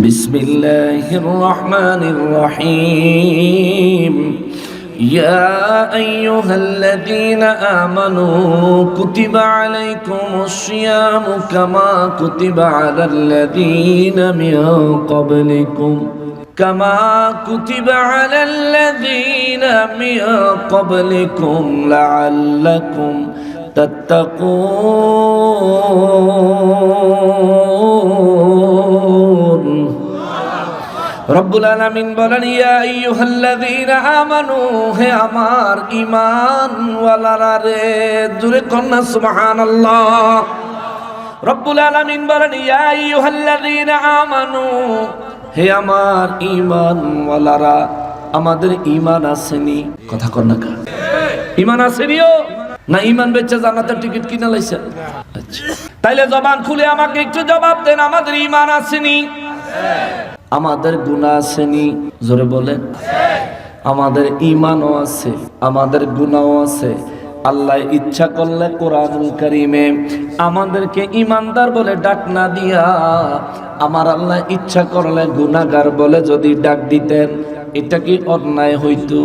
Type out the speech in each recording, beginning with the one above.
بسم الله الرحمن الرحيم يا أيها الذين آمنوا كتب عليكم الصيام كما كتب على الذين من قبلكم لعلكم تتقون রব্বুল আলামিন বলেন ইয়া আইয়ুহাল্লাযীনা আমানু হে আমার ঈমানওয়ালারা রে জোরে কন্না সুবহানাল্লাহ। রব্বুল আলামিন বলেন ইয়া আইয়ুহাল্লাযীনা আমানু হে আমার ঈমানওয়ালারা, আমাদের ঈমান আসেনি? কথা কর না কা ঈমান আসেনিও না? ঈমান বেচে জান্নাতের টিকিট কিনে লাইছে? আচ্ছা, তাইলে জবান খুলে আমাকে একটু জবাব দেন, আমাদের ঈমান আসেনি? আমাদের গুনাহ আসেনি? জোরে বলেন। আমাদের ঈমানও আছে, আমাদের গুনাহও আছে। আল্লাহ ইচ্ছা করলে কোরআনুল কারীমে আমাদেরকে ঈমানদার বলে ডাক না দিয়া আমার আল্লাহ ইচ্ছা করলে গুনাহগার বলে যদি ডাক দিতেন, এটা কি অন্যায় হইতো?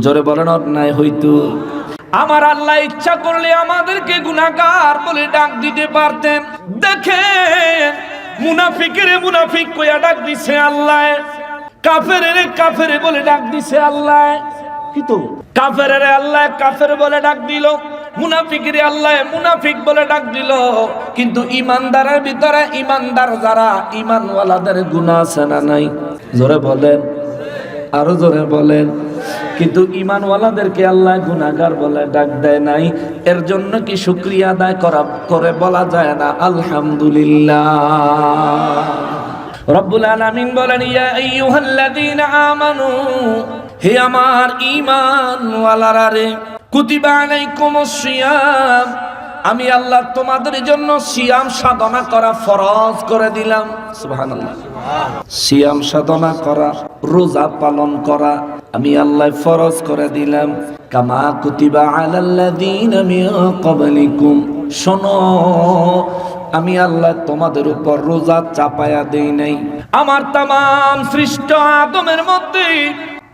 জোরে বলেন, অন্যায় হইতো? আমার আল্লাহ ইচ্ছা করলে আমাদেরকে গুনাহগার বলে ডাক দিতে পারতেন। দেখেন মুনাফিকের মুনাফিক কইয়া ডাক দিছে আল্লাহ, কাফেরের কাফের বলে ডাক দিছে আল্লাহ। কি তো কাফেরের আল্লাহ কাফের বলে ডাক দিল, মুনাফিকের আল্লাহ মুনাফিক বলে ডাক দিল। কিন্তু ঈমানদারের ভিতরে ঈমানদার যারা ঈমানওয়ালাদের গুনাহ আছে না নাই? জোরে বলেন, আরো জোরে বলেন। কিন্তু ঈমানওয়ালাদেরকে আল্লাহ গুনাহগার বলে ডাক দেয় নাই। এর জন্য কি শুকরিয়া আদায় করে বলা যায় না আলহামদুলিল্লাহ? রব্বুল আলামিন বলেন ইয়া আইয়ুহাল্লাযীনা আমানু হে আমার ঈমানওয়ালারা রে, কুতিবা আলাইকুমুস সিয়াম, আমি আল্লাহ তোমাদের জন্য সিয়াম সাধনা করা ফরজ করে দিলাম। সুবহানাল্লাহ। সিয়াম সাধনা করা, রোজা পালন করা আমি আল্লাহ ফরজ করে দিলাম। কামা কুতিবা আলাল্লাযীনা মিন ক্বাবলিকুম, শোনো আমি আল্লাহ তোমাদের উপর রোজা চাপায়া দেই নাই। আমার তামাম সৃষ্ট আদমের মধ্যে,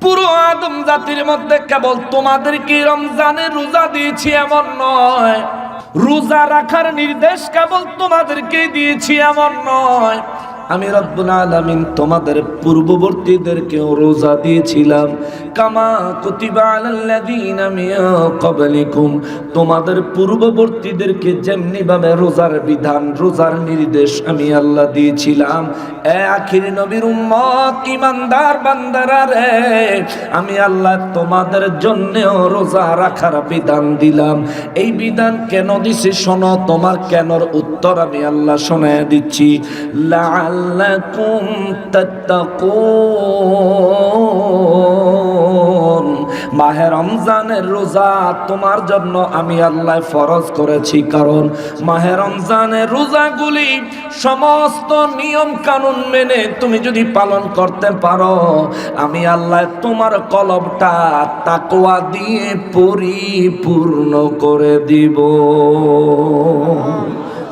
পুরো আদম জাতির মধ্যে কেবল তোমাদেরকে রমজানের রোজা দিয়েছি এমন নয়, রোজা রাখার নির্দেশ কেবল তোমাদেরকে দিয়েছি এমন নয়। আমি রব্বুল আলামিন তোমাদের পূর্ববর্তীদেরকেও রোজা দিয়েছিলাম। কামা কুতিবা আলাল্লাযীনা মিন ক্বাবলিকুম, তোমাদের পূর্ববর্তীদেরকে যেমনি ভাবে রোজার বিধান, রোজার নির্দেশ আমি আল্লাহ দিয়েছিলাম। এ আখির নবীর উম্মত ঈমানদার বান্দারা রে, আমি আল্লাহ তোমাদের জন্যও রোজা রাখার বিধান দিলাম। এই বিধান কেন দিছি শোনো, তোমার কেনর উত্তর আমি আল্লাহ শোনায় দিচ্ছি। লাআল্লাকুম তাত্তাকুন, মাহে রমজানের রোজা তোমার জন্য আমি আল্লাহ ফরজ করেছি, কারণ মাহে রমজানের রোজাগুলি সমস্ত নিয়ম কানুন মেনে তুমি যদি পালন করতে পারো, আমি আল্লাহ তোমার কলবটা তাকওয়া দিয়ে পরিপূর্ণ করে দিব।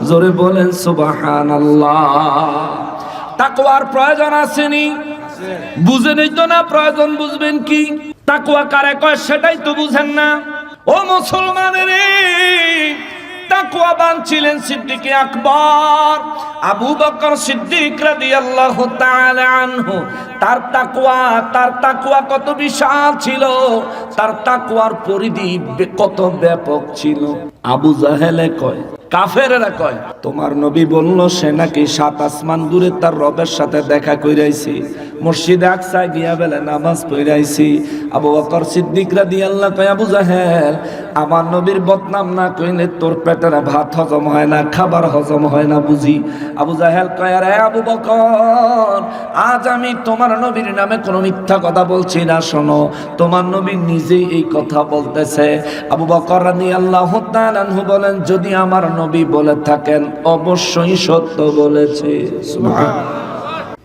জোরে বলেন সুবহানাল্লাহ। তাকওয়ার প্রয়োজন আসেনি? বুঝেনই তো না, প্রয়োজন বুঝবেন কি? তাকওয়া কারে কয় সেটাই তো বুঝেন না। ও মুসলমানের, তাকওয়াবান ছিলেন সিদ্দিক আকবর আবু বকর সিদ্দিক রাদিয়াল্লাহু তাআলা আনহু। তার তাকওয়া কত বিশাল ছিল, তার তাকওয়ার পরিধি কত ব্যাপক ছিল। আবু জাহেলে কয়, কাফেরেরা কয়, তোমার নবী বলল সে নাকি 7 আসমান দূরে তার রবের সাথে দেখা কইরাইছে, মসজিদে আকসায় গিয়া বেলা নামাজ পড়াইছি। আবু বকর সিদ্দিক রাদিয়াল্লাহু কয়, আবু জাহেল, আমার নবীর বদনাম না কইলে তোর পেটের ভাত হজম হয় না, খাবার হজম হয় না বুঝি? আবু জাহেল কয়, আরে আবু বকর, আজ আমি তোমার নবীর নামে কোনো মিথ্যা কথা বলছি না, শোনো তোমার নবী নিজেই এই কথা বলতেছে। আবু বকর রাদিয়াল্লাহু তাআলা আনহু বলেন, যদি আমার নবী বলে থাকেন অবশ্যই সত্য বলেছে। সুবহানাল্লাহ।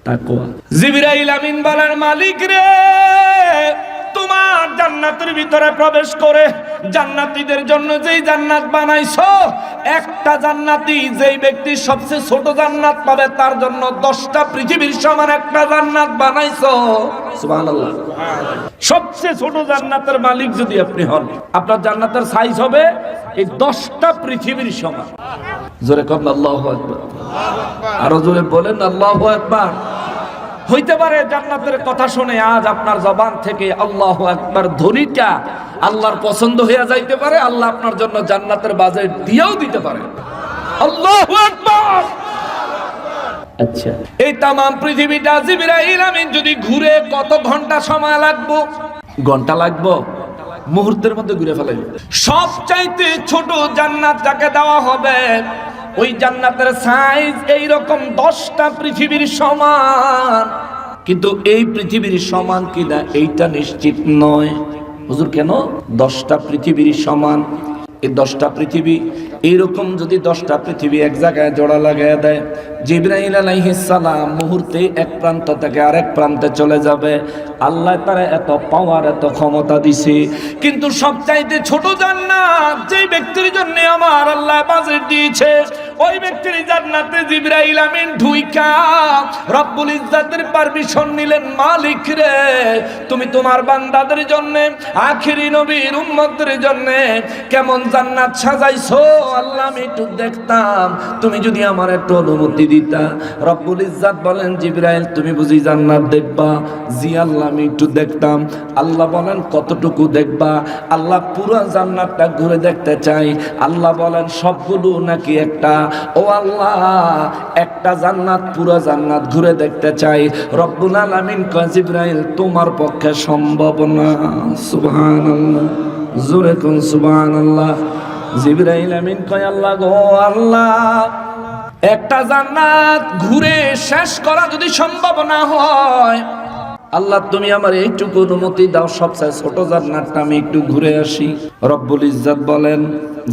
তাকওয়া। জিবরাইল আমিন বলেন, মালিক রে, তোমার জান্নাতের ভিতরে প্রবেশ করে জান্নাতীদের জন্য যেই জান্নাত বানাইছো, একটা জান্নাতি যেই ব্যক্তি সবচেয়ে ছোট জান্নাত পাবে তার জন্য 10টা পৃথিবীর সমান একটা জান্নাত বানাইছো। সুবহানাল্লাহ। সবচেয়ে ছোট জান্নাতের মালিক যদি আপনি হন, আপনার জান্নাতের সাইজ হবে এই 10টা পৃথিবীর সমান। জোরে কম আল্লাহু আকবার। আরো জোরে বলেন আল্লাহু আকবার। হইতে পারে জান্নাতের কথা শুনে আজ আপনার জবান থেকে আল্লাহু আকবার ধ্বনিটা আল্লাহর পছন্দ হয়ে যাইতে পারে। আল্লাহ আপনার জন্য জান্নাতের বাজেট দিয়েও দিতে পারে। আল্লাহু আকবার। আচ্ছা, এই তাম পৃথিবীটা জিবরাইল আমিন যদি ঘুরে কত ঘন্টা সময় লাগবে? ঘন্টা লাগবে, মুহূর্তের মধ্যে ঘুরে ফেলাইবে। সবচাইতে ছোট জান্নাত যাকে দেওয়া হবে ওই জান্নাতের সাইজ এইরকম 10টা পৃথিবীর সমান। কিন্তু এই পৃথিবীর সমান কিনা এইটা নিশ্চিত নয়। হুজুর কেন? 10টা পৃথিবীর সমান। এই 10টা পৃথিবী এইরকম যদি 10টা পৃথিবী এক জায়গায় জোড়া লাগায় দেয়, জিবরাইল আলাইহিস সালাম মুহূর্তে এক প্রান্ত থেকে আরেক প্রান্তে চলে যাবে। আল্লাহ তারা এত পাওয়ার, এত ক্ষমতা দিছে। কিন্তু সবচাইতে ছোট জান্নাত যে ব্যক্তির জন্য আমার আল্লাহ বাজেট দিয়েছে, ওই ব্যক্তির জান্নাতে জিবরাইল আমিন ঢুইকা রব্বুল ইজ্জাতের পারমিশন নিলেন, মালিক রে তুমি তোমার বান্দাদের জন্য, আখিরি নবীর উম্মতদের জন্য কেমন জান্নাত সাজাইছো আল্লাহ আমি একটু দেখতাম, তুমি যদি আমার একটু অনুমতি দিতা। রব্বুল ইজ্জাত বলেন, জিবরাইল তুমি বুঝি জান্নাত দেখবা? জি আল্লাহ আমি একটু দেখতাম। আল্লাহ বলেন কতটুকু দেখবা? আল্লাহ পুরো জান্নাতটা ঘুরে দেখতে চাই। আল্লাহ বলেন সবগুলো নাকি একটা? ও আল্লাহ একটা জান্নাত, পুরো জান্নাত ঘুরে দেখতে চাই। রব্বুল আলামিন কয় জিবরাইল তোমার পক্ষে সম্ভব না। সুবহানাল্লাহ, জোরে কোন সুবহানাল্লাহ। জিবরাইল আমিন কয় আল্লাহ গো আল্লাহ, একটা জান্নাত ঘুরে শেষ করা যদি সম্ভব না হয়, আল্লাহ তুমি আমার এইটুকু অনুমতি দাও, সবচেয়ে ছোট জান্নাতটা আমি একটু ঘুরে আসি। রব্বুল ইজ্জাত বলেন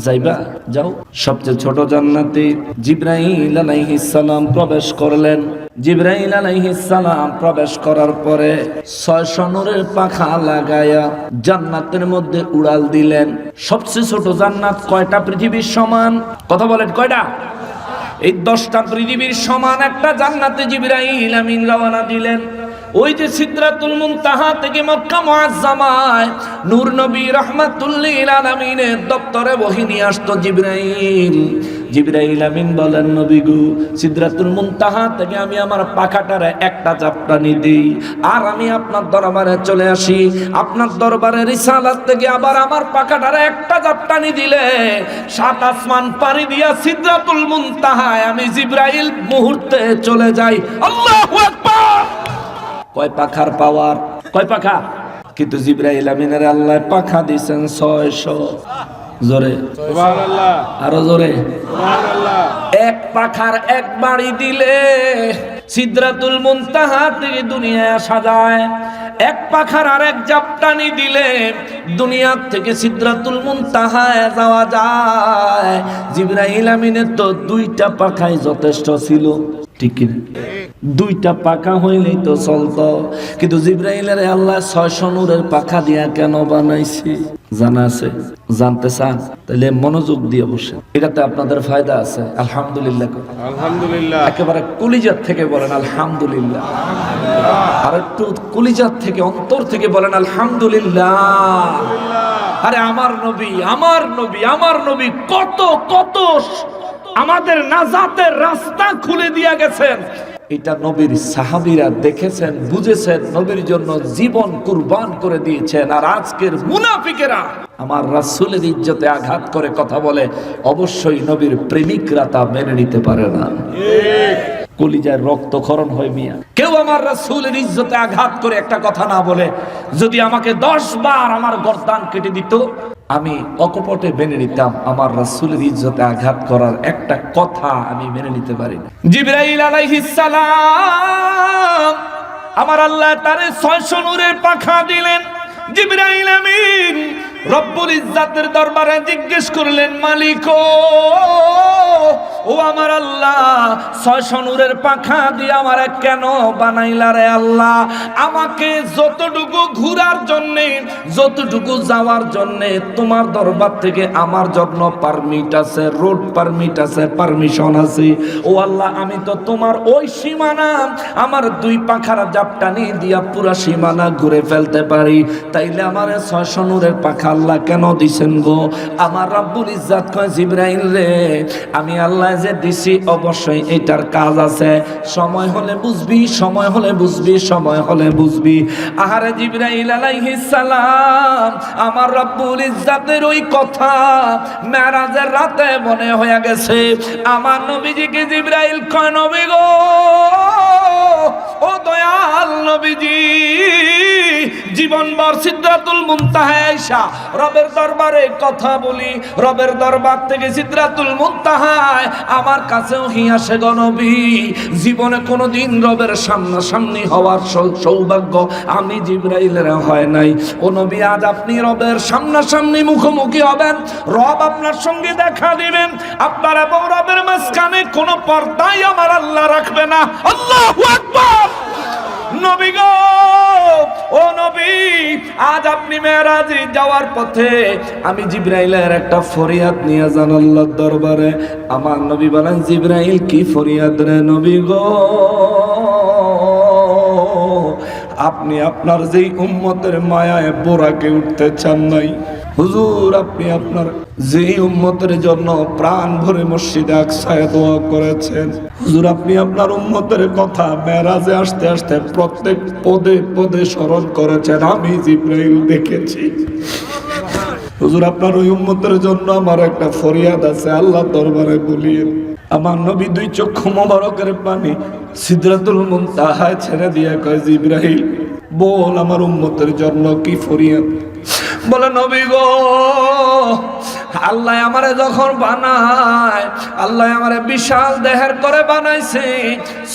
যাইবা, যাও। সবচেয়ে ছোট জান্নাতে জিবরাইল আলাইহিস সালাম প্রবেশ করলেন। জিবরাইল আলাইহিস সালাম প্রবেশ করার পরে 600 নূরের পাখা লাগায়া জান্নাতের মধ্যে উড়াল দিলেন। সবচেয়ে ছোট জান্নাত কয়টা পৃথিবীর সমান? কথা বলেন কয়টা? এই 10টা পৃথিবীর সমান একটা জান্নাতে জিবরাইল আমিন রওনা দিলেন। ওই যে সিদরাতুল মুনতাহা থেকে মক্কা মুআজ্জামায় নূর নবী রাহমাতুল লিল আলামিনের দপ্তরে ওহী নিয়ে আসতো জিবরাইল। জিবরাইল আমিন বলেন নবী গো, সিদরাতুল মুনতাহা থেকে আমি আমার পাখাটারে একটা জাপটানি দেই আর আমি আপনার দরবারে চলে আসি। আপনার দরবারে রিসালাত থেকে আবার আমার পাখাটারে একটা জাপটানি দিলে 7 আসমান পাড়ি দিয়া সিদরাতুল মুনতাহায় আমি জিবরাইল মুহূর্তে চলে যাই। আল্লাহু আকবার। কয় পাখার পাওয়ার? কয় পাখা? কিন্তু জিবরাইল আমিনের আল্লাহ পাখা দিয়েছেন 600। জোরে সুবহানাল্লাহ, আরো জোরে সুবহানাল্লাহ। এক পাখার এক বাড়ি দিলে সিদরাতুল মুনতাহা থেকে দুনিয়া আসা যায়। এক পাখার আরেক জাপটানি দিলে দুনিয়া থেকে সিদরাতুল মুনতাহায় যাওয়া যায়। জিবরাইল আমিনের তো 2টা পাখাই যথেষ্ট ছিল, ঠিক কি? 2টা পাখা হইলেই তো চলতো। কিন্তু জিবরাইলের আল্লাহ 600 নূরের পাখা দিয়া কেন বানাইছে জানা আছে? জানতে চান? তাহলে মনোযোগ দিয়ে বসে, এটাতে আপনাদের ফায়দা আছে। আলহামদুলিল্লাহ, আলহামদুলিল্লাহ। একেবারে কলিজার থেকে বলেন আলহামদুলিল্লাহ। আর একটু কলিজার থেকে, অন্তর থেকে বলেন আলহামদুলিল্লাহ। আরে আমার নবী, আমার নবী, আমার নবী কত কত আমাদের নাজাতের রাস্তা খুলে দিয়ে গেছেন। এটা নবীর সাহাবীরা দেখেছেন, বুঝেছেন, নবীর জন্য জীবন কুরবান করে দিয়েছেন। আর আজকের মুনাফিকেরা আমার রাসূলের ইজ্জতে আঘাত করে কথা বলে, অবশ্যই নবীর প্রেমিকরা তা মেনে নিতে পারে না। কলিজার রক্তক্ষরণ হয় মিয়া। কেউ আমার রাসূলের ইজ্জতে আঘাত করে একটা কথা না বলে, যদি আমাকে 10 বার আমার গর্দান কেটে দিত আমি অকপটে মেনে নিতাম। আমার রাসূলের ইজ্জতে আঘাত করার একটা কথা আমি মেনে নিতে পারি না। জিবরাইল আলাইহিস সালাম আমার আল্লাহ তারে 600 নূরের পাখা দিলেন। জিবরাইল আমিন রব্বুল ইজ্জাতের দরবারে জিজ্ঞেস করলেন, মালিক ও আমার আল্লাহ 600 নূরের পাখা দিয়ে আমারে কেন বানাইলা রে আল্লাহ? আমাকে যতটুকু ঘোরার জন্যে, যতটুকু যাওয়ার জন্যে তোমার দরবার থেকে আমার জন্য পারমিট আছে, রোড পারমিট আছে, পারমিশন আছে। ও আল্লাহ, আমি তো তোমার ওই সীমানা আমার 2 পাখার জাপটানি দিয়া পুরা সীমানা ঘুরে ফেলতে পারি। তাইলে আমারে 600 নূরের পাখা আল্লাহ কেন দিছেন গো? আমার রব্বুল ইজ্জত কয়, জিবরাইল রে, আমি আল্লাহ যে দিছি অবশ্যই এটার কাজ আছে। সময় হলে বুঝবি, সময় হলে বুঝবি, সময় হলে বুঝবি। আহারে জিবরাইল আলাইহিস সালাম, আমার রব্বুল ইজ্জতের ওই কথা মেরাজের রাতে মনে হয়ে গেছে। আমার নবীজিকে জিবরাইল কয়, নবী গো, ও দয়াল নবীজি, জীবনভর সিদরাতুল মুনতাহায় আইসা রবের দরবারে কথা বলি, রবের দরবার থেকে সিদরাতুল মুনতাহায় আমার কাছেও আসে গো নবী। জীবনে কোনোদিন রবের সামনাসামনি হওয়ার সৌভাগ্য আমি জিবরাইলের হয় নাই। ও নবী, আজ আপনি রবের সামনাসামনি মুখোমুখি হবেন, রব আপনার সঙ্গে দেখা দিবেন। আপনার এবং রবের মাঝখানে কোনো পর্দাই আমার আল্লাহ রাখবে না। আল্লাহু আকবার। নবী গো, ও নবী, আজ আপনি মেরাজে যাওয়ার পথে আমি জিবরাইলের একটা ফরিয়াদ নিয়ে যান আল্লাহর দরবারে। আমার নবী বলেন, জিবরাইল কি ফরিয়াদ রে নবী গো? আপনি আপনার যেই উম্মতের মায়ায় বোরাকে উঠতে চান নাই হুজুর, আপনি আপনার যেই উম্মতের জন্য প্রাণ ভরে মসজিদে আকসায় দোয়া করেছেন হুজুর, আপনি আপনার উম্মতের কথা মেরাজে আসতে আসতে প্রত্যেক পদে পদে স্মরণ করেছেন। আমি জিবরাইল দেখেছি হুজুর, আপনার ওই উম্মতের জন্য আমার একটা ফরিয়াদ আছে, আল্লাহ দরবারে বলিয়েন। আমার নবী 2 চক্ষু মোবারকের পানি সিদরাতুল মুনতাহায় ছেড়ে দিয়ে কয়, জিবরাইল বল আমার উম্মতের জন্য কি ফরিয়াদ? বলে, নবী গো, আল্লাহ আমারে যখন বানায়, আল্লাহ আমারে বিশাল দেহের করে বানাইছে,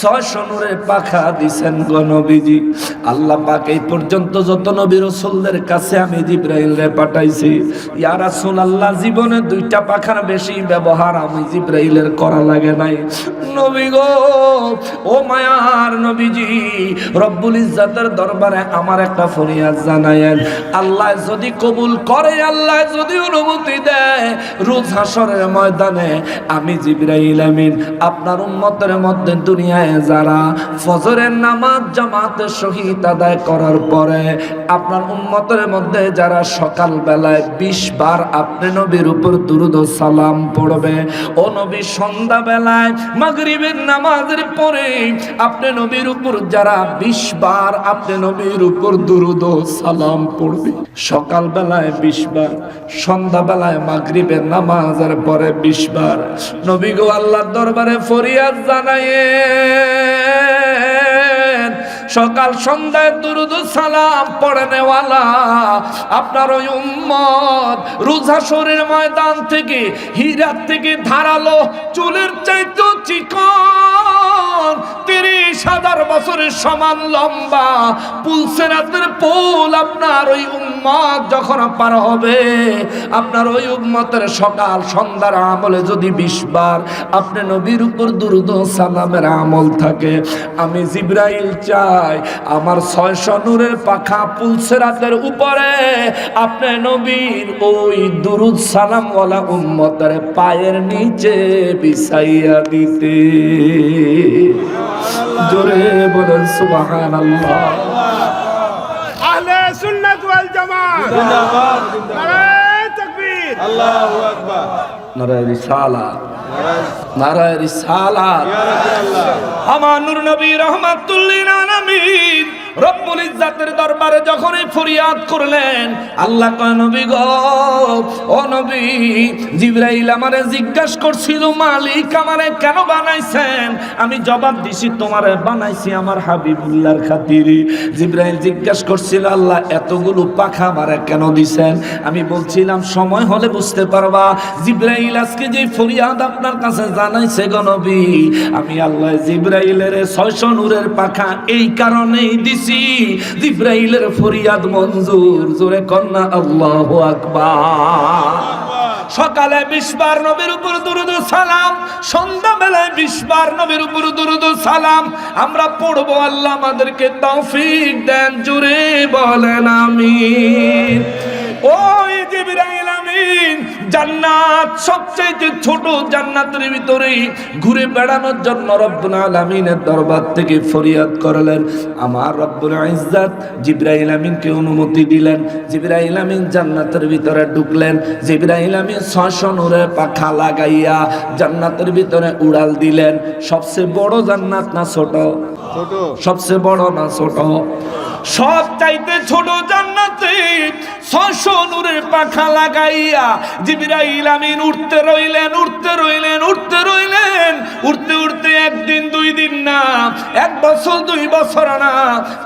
600 নূরের পাখা দিছেন গো নবীজি। আল্লাহ পাক এই পর্যন্ত যত নবী রাসূলদের কাছে আমি জিবরাইলরে পাঠাইছি, ইয়া রাসূলুল্লাহ, জীবনে 2টা পাখার বেশি ব্যবহার আমি জিবরাইলের করা লাগে নাই। নবী গো, ও মায়ার নবীজি, রব্বুল ইজ্জতের দরবারে আমার একটা ফরিয়াদ জানায়েন। আল্লাহ যদি কবুল করে, আল্লাহ যদি অনুমতি দেয়, রোজ হাসরের ময়দানে আমি জিবরাইল আমিন আপনার উম্মতের মধ্যে দুনিয়ায় যারা ফজরের নামাজ জামাতের সহিত আদায় করার পরে আপনার উম্মতের মধ্যে যারা সকাল বেলায় 20 বার আপনি নবীর উপর দুরূদ ও সালাম পড়বে, ও নবী সন্ধ্যা বেলায় মাগরিবের নামাজের পরে আপনি নবীর উপর যারা 20 বার আপনি নবীর উপর দুরূদ ও সালাম পড়বে, সকাল বেলায় 20 বার, সন্ধ্যা বেলায় মাগরিবের নামাজের পরে 20 বার, নবী গো আল্লাহর দরবারে ফরিয়াদ জানায়েন। সকাল সন্ধ্যায় দুরূদ ও সালাম পড়নেওয়ালা আপনার ওই উম্মত রোজ হাসরের ময়দান থেকে হীরার থেকে ধারালো চুলের চাইতে চিকন 30,000 বছরের সমান লম্বা পুলসেরাতের পুল আপনার ওই উম্মত যখন পার হবে, আপনার ওই উম্মতের সকাল সন্ধ্যার আমলে যদি 20 বার আপনি নবীর উপর দুরূদ ও সালামের আমল থাকে, আমি জিবরাইল চাই আমার 600 নূরের পাখা পুলসেরাতের উপরে আপনি নবীর ওই দুরূদ সালাম ওয়ালা উম্মতের পায়ের নিচে বিছাইয়া দিতে। জোরে বলেন সুবহানাল্লাহ। আহলে সুন্নাত ওয়াল জামাত জিন্দাবাদ, নারায়ে তাকবীর, আল্লাহু আকবার, নারায়ে রিসালাত, নারায়ে রিসালাত। আমার নূর নবী রাহমাতুল লিল আলামিন রব্বুল ইজ্জতের দরবারে যখন এই ফরিয়াদ করলেন, আল্লাহ কয়, নবী গো, ও নবী, জিবরাইল আমারে জিজ্ঞাসা করছিল, মালিক আমারে কেন বানাইছেন? আমি জবাব দিছি, তোমারে বানাইছি আমার হাবিবুল্লাহর খাতিরে। জিবরাইল জিজ্ঞাসা করছিল, আল্লাহ এতগুলো পাখা আমারে কেন দিছেন? আমি বলছিলাম, সময় হলে বুঝতে পারবা। জিবরাইল আজকে যে ফরিয়াদ আপনার কাছে জানাইছে গো নবী, আমি আল্লাহ জিবরাইলের 600 নূরের পাখা এই কারণেই দিছি, জিবরাইলের ফরিয়াদ মঞ্জুর। জোরে কন্যা আল্লাহু আকবার। সকালে 20 বার নবীর উপর দুরূদ ও সালাম, সন্ধ্যাবেলায় 20 বার নবীর উপর দুরূদ ও সালাম আমরা পড়বো। আল্লাহ আমাদেরকে তৌফিক দেন, জোরে বলেন আমিন। ওই জিবরাইল আমিন জান্নাত সবচেয়ে ছোট জান্নাতের ভিতরে ঘুরে বেড়ানোর জন্য রব্বুল আলামিনের দরবার থেকে ফরিয়াদ করলেন। আমার রব্বুল ইজ্জত জিবরাইল আমিনকে অনুমতি দিলেন। জিবরাইল আমিন জান্নাতের ভিতরে ঢুকলেন। জিবরাইল আমিন 600 নূরের পাখা লাগাইয়া জান্নাতের ভিতরে উড়াল দিলেন। সবচেয়ে বড় জান্নাত না ছোট? ছোট। সবচেয়ে বড় না ছোট? সব চাইতে ছোট জান্নাতে 600 নূরের পাখা লাগাইয়া জিবরাইল আমিন উঠতে রইলেন, উঠতে রইলেন, উঠতে রইলেন। উঠতে উঠতে একদিন 2 দিন না, 1 বছর 2 বছর না,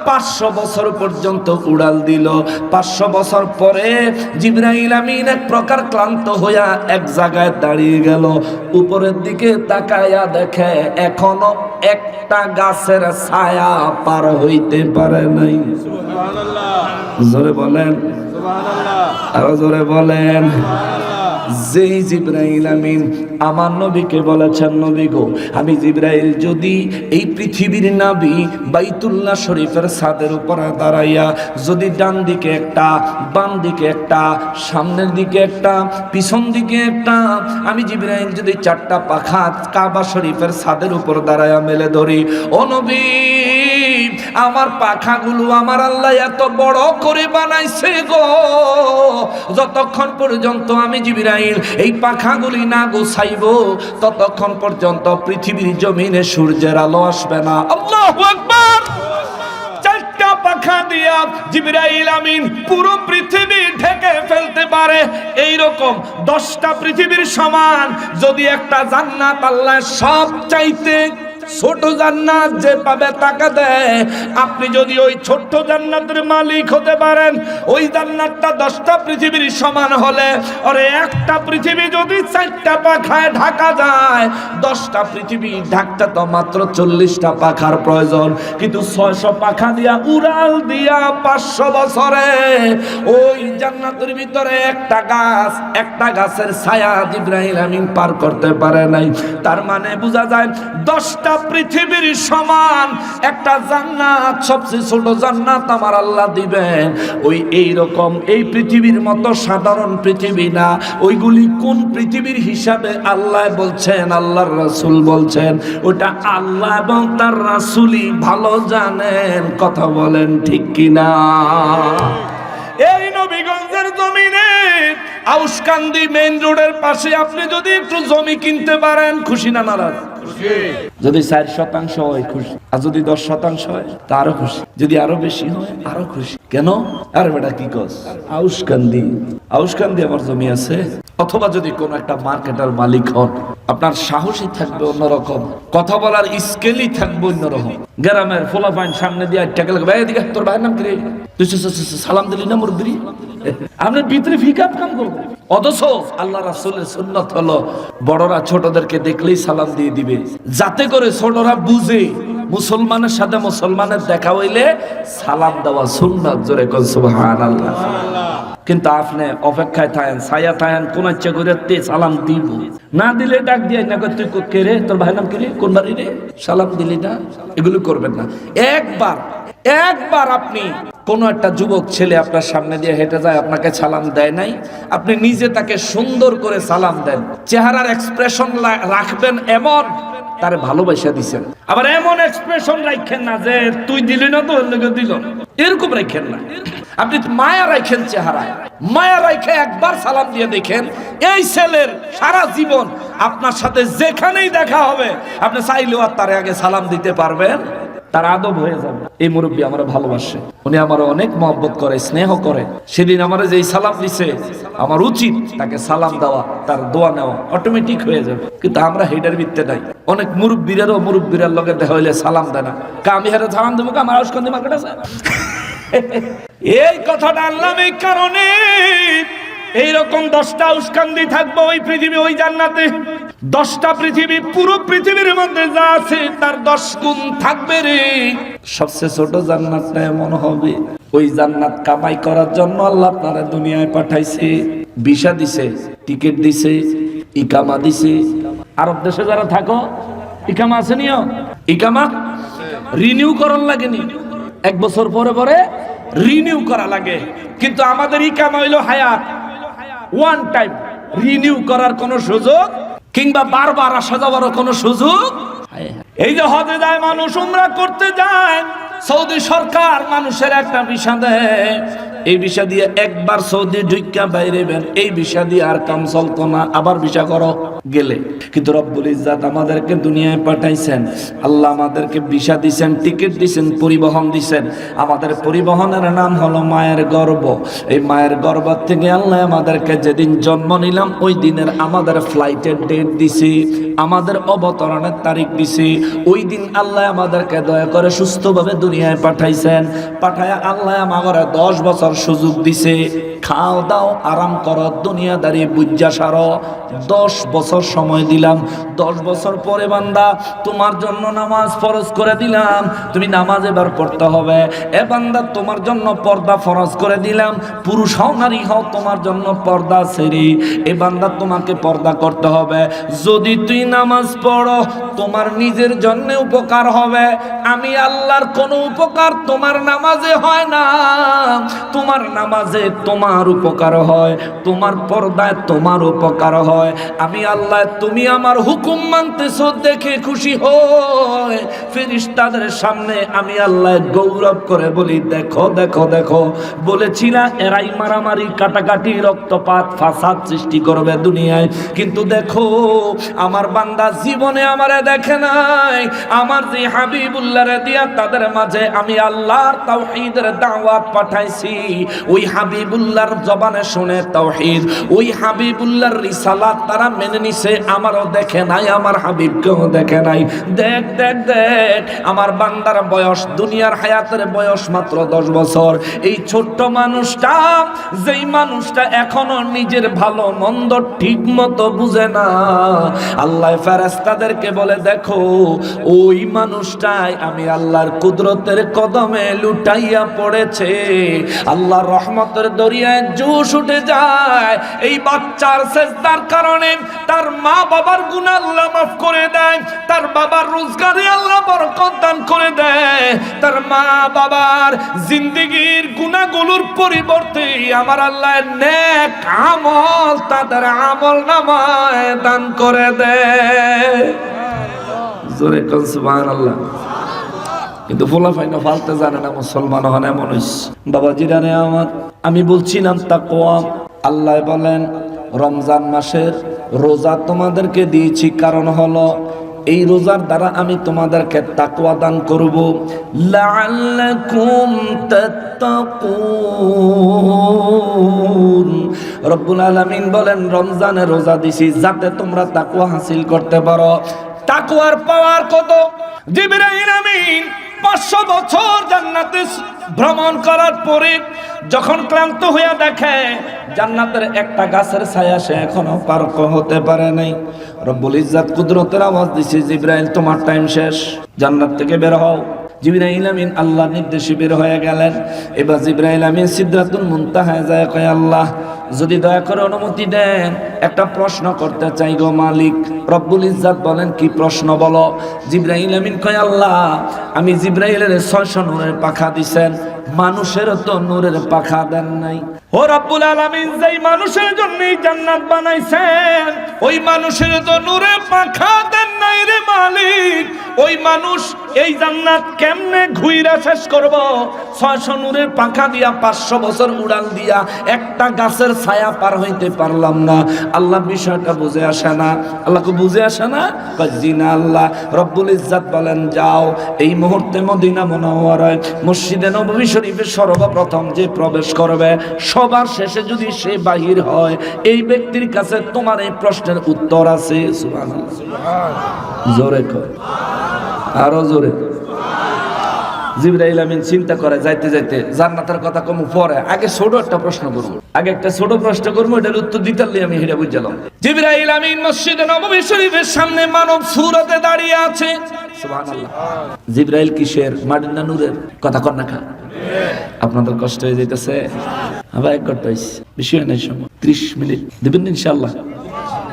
500 বছর পর্যন্ত উড়াল দিল। 500 বছর পরে জিবরাইল আমিন এক প্রকার ক্লান্ত হইয়া এক জায়গায় দাঁড়িয়ে গেল। উপরের দিকে তাকায়া দেখে এখনো একটা গাছের ছায়া পার হইতে পারে নাই। সুবহানাল্লাহ। জোরে বলেন সুবহানাল্লাহ। আরো জোরে বলেন। সুবহানাল্লাহ। যেই জিবরাইল আমিন আমার নবীকে বলেছেন, নবী গো আমি জিবরাইল যদি এই পৃথিবীর নাবি বাইতুল্লাহ শরীফের ছাদের উপরে দাঁড়াইয়া যদি ডান দিকে একটা, বাম দিকে একটা, সামনের দিকে একটা, পিছন দিকে একটা, আমি জিবরাইল যদি 4টা পাখা কাবা শরীফের ছাদের উপর দাঁড়াইয়া মেলে ধরি, ও নবী আমার পাখাগুলো আমার আল্লাহ এত বড় করে বানাইছে গো, যতক্ষণ পর্যন্ত আমি জিবরাইল এই পাখাগুলি না গোছাইবো ততক্ষণ পর্যন্ত পৃথিবীর জমিনে সূর্যের আলো আসবে না। আল্লাহু আকবার। 4টা পাখা দিয়া জিবরাইল আমিন পুরো পৃথিবী ঢেকে ফেলতে পারে। এইরকম 10টা পৃথিবীর সমান যদি একটা জান্নাত আল্লাহ সব চাইতে ছোট জান্নাত যে পাবে তাকে দেয়, আপনি যদি ওই ছোট্ট জান্নাতের মালিক হতে পারেন, ওই জান্নাতটা 10টা পৃথিবীর সমান হলে, আরে একটা পৃথিবী যদি 4টা পাখায় ঢাকা যায়, 10টা পৃথিবী ঢাকতে তো মাত্র 40টা পাখার প্রয়োজন। কিন্তু 600 পাখা দিয়া উড়াল দিয়া 500 বছরে ওই জান্নাতের ভিতরে একটা গাছের ছায়া জিবরাইল আমিন পার করতে পারে নাই। তার মানে বোঝা যায় 10টা পৃথিবীর সমান একটা জান্নাত, সবচেয়ে ছোট জান্নাত আমার আল্লাহ দিবেন। ওই এইরকম এই পৃথিবীর মতো সাধারণ পৃথিবী না, ওইগুলি কোন পৃথিবীর হিসাবে আল্লাহ বলছেন, আল্লাহর রাসূল বলছেন, ওটা আল্লাহ এবং তার রাসূলই ভালো জানেন। কথা বলেন ঠিক কিনা? এই নবীগঞ্জের জমিনে আউশকান্দি মেইন রোডের পাশে আপনি যদি একটু জমি কিনতে পারেন, খুশি না নারাজ? যদি 4% হয় খুশি, আর যদি 10% হয় তা আরো খুশি, যদি আরো বেশি হয় আরো খুশি। কেন? আরে বেটা কি কস, আউশকান্দি আমার জমি আছে। অথবা যদি কোন একটা মার্কেটের মালিক হন, আপনার সাহসই থাকবে অন্যরকম, কথা বলার স্কেলই থাকবে অন্যরকম। গ্রামের ফোলাফাইন সামনে দিয়ে টাকা লাগবে, ভাই এদিকে তোর ভাইয়ের নাম কি রে, তুই সালাম দিলি না মুরব্বি, আপনার ভিতরে ফিকাপ কাম করবে। অথচ আল্লাহ রাসূলের সুন্নাত হলো বড়রা ছোটদেরকে দেখলেই সালাম দিয়ে দিবে, যাতে করে ছোটরা বুঝে মুসলমানের সাথে মুসলমানের দেখা হইলে সালাম দেওয়া সুন্নাত। জোরে কোন সুবহানাল্লাহ। কিন্তু আপনি অপেক্ষায় থাকেন, ছায়া থাকেন, কোন ইচ্ছা করে সালাম দিব, না দিলে ডাক দিয়ে না তুই কে রে, তোর ভাই নাম কি রে, কোন বাড়ি রে, সালাম দিলি না, এগুলো করবেন না। একবার আপনি কোন একটা যুবক ছেলে আপনার সামনে দিয়ে হেঁটে যায়, আপনাকে সালাম দেয় নাই, আপনি নিজে তাকে সুন্দর করে সালাম দেন, চেহারার এক্সপ্রেশন রাখবেন এমন তারে ভালোবাসা দিছেন। আবার এমন এক্সপ্রেশন রাখেন না যে তুই দিলি না তো অন্য কেউ দিল, এরকম রাখেন না। আপনি মায়া রাখেন, চেহারায় মায়া রাখে একবার সালাম দিয়ে দেখেন, এই ছেলের সারা জীবন আপনার সাথে যেখানেই দেখা হবে আপনি চাইলেও আর তার আগে সালাম দিতে পারবেন, তার আদব হয়ে যাবে। এই মুরব্বী আমার ভালোবাসে, উনি আমার অনেক মহব্বত করে, স্নেহ করে। সেদিন আমার যেই সালাম দিছে, আমার উচিত তাকে সালাম দেওয়া, তার দোয়া নেওয়া, অটোমেটিক হয়ে যাবে। কিন্তু আমরা হেডের ভিত্তে নাই। অনেক মুরব্বীরার লগে দেখা হইলে সালাম দেয় না, আমি হেরে সালাম দেবো, আমার আউশকান্দি মার্কেট আছে। এই কথাটা আল্লাহ এই কারণে এইরকম 10টা আউশকান্দি থাকবো ওই পৃথিবী, ওই জান্নাতে 10টা পৃথিবী, পুরো পৃথিবীর মধ্যে যা আছে তার 10 গুণ থাকবে রে। সবচেয়ে ছোট জান্নাতটা এমন হবে, ওই জান্নাত কামাই করার জন্য আল্লাহ আপনারা দুনিয়ায় পাঠাইছে। ভিসা দিছে, টিকিট দিছে, ইকামা দিছে। আরব দেশে যারা থাকো, ইকামা আছে নিও, ইকামা রিনিউ করার লাগেনি, 1 বছর পরে পরে রিনিউ করা লাগে। কিন্তু আমাদের ইকামা হইলো হায়াত, ওয়ান টাইম, রিনিউ করার কোনো সুযোগ কিংবা বারবার আসা যাওয়ার কোনো সুযোগ। এই যে হজে যায় মানুষ, উমরা করতে যায়, সৌদি সরকার মানুষের একটা ভিসা দেয়, এই ভিসা দিয়ে একবার সৌদি ঢুইকা বাইরে বের, এই ভিসা দিয়ে আর কাম চলতো না, আবার ভিসা করো গেলে। কিন্তু রব্বুল ইজ্জাত আমাদেরকে দুনিয়ায় পাঠাইছেন, আল্লাহ আমাদেরকে ভিসা দিছেন, টিকিট দিছেন, পরিবহন দিছেন। আমাদের পরিবহনের নাম হলো মায়ের গর্ভ। এই মায়ের গর্ভ থেকে আল্লাহ আমাদেরকে যেদিন জন্ম নিলাম ওই দিনের আমাদের ফ্লাইটের ডেট দিছি, আমাদের অবতরণের তারিখ দিছি। ওই দিন আল্লাহ আমাদেরকে দয়া করে সুস্থভাবে দুনিয়ায় পাঠাইছেন। পাঠায়া আল্লাহ আমাদের 10 বছর সুযোগ দিছে, খাও দাও আরাম করো, দুনিয়াদারি বুঝা সারো। 10 বছর সময় দিলাম, 10 বছর পরে বান্দা তোমার জন্য নামাজ ফরজ করে দিলাম, তুমি নামাজ এবার পড়তে হবে। এ বান্দা তোমার জন্য পর্দা ফরজ করে দিলাম, পুরুষ হও নারী হও তোমার জন্য পর্দা ছেড়ে, এ বান্দা তোমাকে পর্দা করতে হবে। যদি তুই নামাজ পড়ো তোমার নিজের জন্য উপকার হবে, আমি আল্লাহর কোনো উপকার তোমার নামাজে হয় না। তোমার নামাজে তোমার উপকার হয়, তোমার পর্দায় তোমার উপকার হয়। আমি আল্লাহ, তুমি আমার হুকুম মানতেছো দেখে খুশি হয়। ফেরেশতাদের সামনে আমি আল্লাহ গৌরব করে বলি, দেখো দেখো দেখো, বলেছিলা এরাই মারামারি কাটাকাটি রক্তপাত ফাসাদ সৃষ্টি করবে দুনিয়ায়, কিন্তু দেখো আমার বান্দা জীবনে আমারে দেখে নাই। আমার যে হাবিবুল্লাহরে দিয়া তাদের মাঝে আমি আল্লাহর তাওহীদের দাওয়াত পাঠাইছি, ওই হাবিবুল্লাহর জবানে শুনে তাওহীদ, ওই হাবিবুল্লাহর রিসালাত তারা মেনে নিছে। আমারও দেখে নাই, আমার হাবিবকেও দেখে নাই। দেখ দেখ দেখ, আমার বান্দার বয়স, দুনিয়ার হায়াতের বয়স মাত্র 10 বছর। এই ছোট্ট মানুষটা, যেই মানুষটা এখনো নিজের ভালো মন্দ ঠিক মতো বুঝে না, আল্লাহ ফেরেশতাদেরকে বলে দেখো ওই মানুষটাই আমি আল্লাহর কুদরতের কদমে লুটাইয়া পড়েছে। আল্লাহর রহমতের দরিয়ায় জোশ উঠে যায়। এই বাচ্চার সেজদার কারণে তার মা বাবার গুনাহ আল্লাহ মাফ করে দেয়, তার বাবার রোজগারে আল্লাহ বরকত দান করে দেয়, তার মা বাবার জিন্দেগীর গুনাহগুলোর পরিবর্তে আমার আল্লাহ নেক আমল তাদের আমল নামায় দান করে দেয়। জোরে কোন সুবহানাল্লাহ। কিন্তু ফুলাফাইনা ফালতে জানে না, মুসলমান হন এমন হইছে। বাবাজিরা রে আমার, আমি বলছিলাম তাকওয়া। আল্লাহ বলেন রমজান মাসের রোজা তোমাদেরকে দিয়েছি, কারণ হলো এই রোজার দ্বারা আমি তোমাদেরকে তাকওয়া দান করব, লাআল্লাকুম তাত্তাকুন। রব্বুল আলামিন বলেন রমজানে রোজা দিছি যাতে তোমরা তাকওয়া হাসিল করতে পারো। তাকওয়ার পাওয়ার কত! জিবরাইল আমিন 500 বছর জান্নাতে ভ্রমণ করার পরে যখন ক্লান্ত হয়ে দেখে জান্নাতের একটা গাছের ছায়া সে এখনো পার হতে পারে নাই, রব্বুল ইজ্জত কুদরতের আওয়াজ দিছে, জিবরাইল তোমার টাইম শেষ, জান্নাত থেকে বের হও। জিবরাইল আমিন আল্লাহর নির্দেশে বের হয়ে গেলেন। এবার জিবরাইল আমিন সিদরাতুল মুনতাহায় যায়, কয় আল্লাহ যদি দয়া করে অনুমতি দেন একটা প্রশ্ন করতে চাই গো মালিক। রব্বুল ইজ্জত বলেন কি প্রশ্ন বলো। জিবরাইল আমিন কয় আল্লাহ আমি জিবরাইলের 600 নূরের পাখা দিছেন, মানুষের তো নূরের পাখা দেন নাই। ও রব্বুল আলামিন যেই মানুষের জন্য জান্নাত বানাইছেন ওই মানুষের তো নূরের পাখা দেন নাই রে মালিক। ওই মানুষ এই জান্নাত কেমনে ঘুইরা শেষ করব? 600 নূরের পাখা দিয়া 500 বছর উড়াল দিয়া একটা গাছের ছায়া পার হইতে পারলাম না। আল্লাহ বিষয়টা বুঝে আসে না, আল্লাহকে বুঝে আসে না। জিনা আল্লাহ রব্বুল ইজ্জত বলেন যাও এই মুহূর্তে মদিনা মুনাওয়ারায় মসজিদে নববী শরীফে সর্বপ্রথম যে প্রবেশ করবে সবার শেষে যদি সে বাহির হয় এই ব্যক্তির কাছে তোমার এই প্রশ্নের উত্তর আছে। সুবহানাল্লাহ, জোরে কর, আরো জোরে। জিবরাইল আমিন চিন্তা করে যাইতে যাইতে জান্নাতের কথা কম পরে আগে ছোট একটা প্রশ্ন করব, আগে একটা ছোট প্রশ্ন করব, এটার উত্তর দিতারলে আমি হেরে বুঝলাম। জিবরাইল আমিন মসজিদে নববী শরীফের সামনে মানব সুরতে দাঁড়িয়ে আছে। সুবহানাল্লাহ। জিবরাইল কিসের? মাটির না নূরের? কথা কর না খা, আপনাদের কষ্ট হয়ে যাইতেছে। আবার 1 ঘন্টা হয়েছে, বেশি হয় নাই সময়, 30 মিনিট দেবেন ইনশাল্লাহ।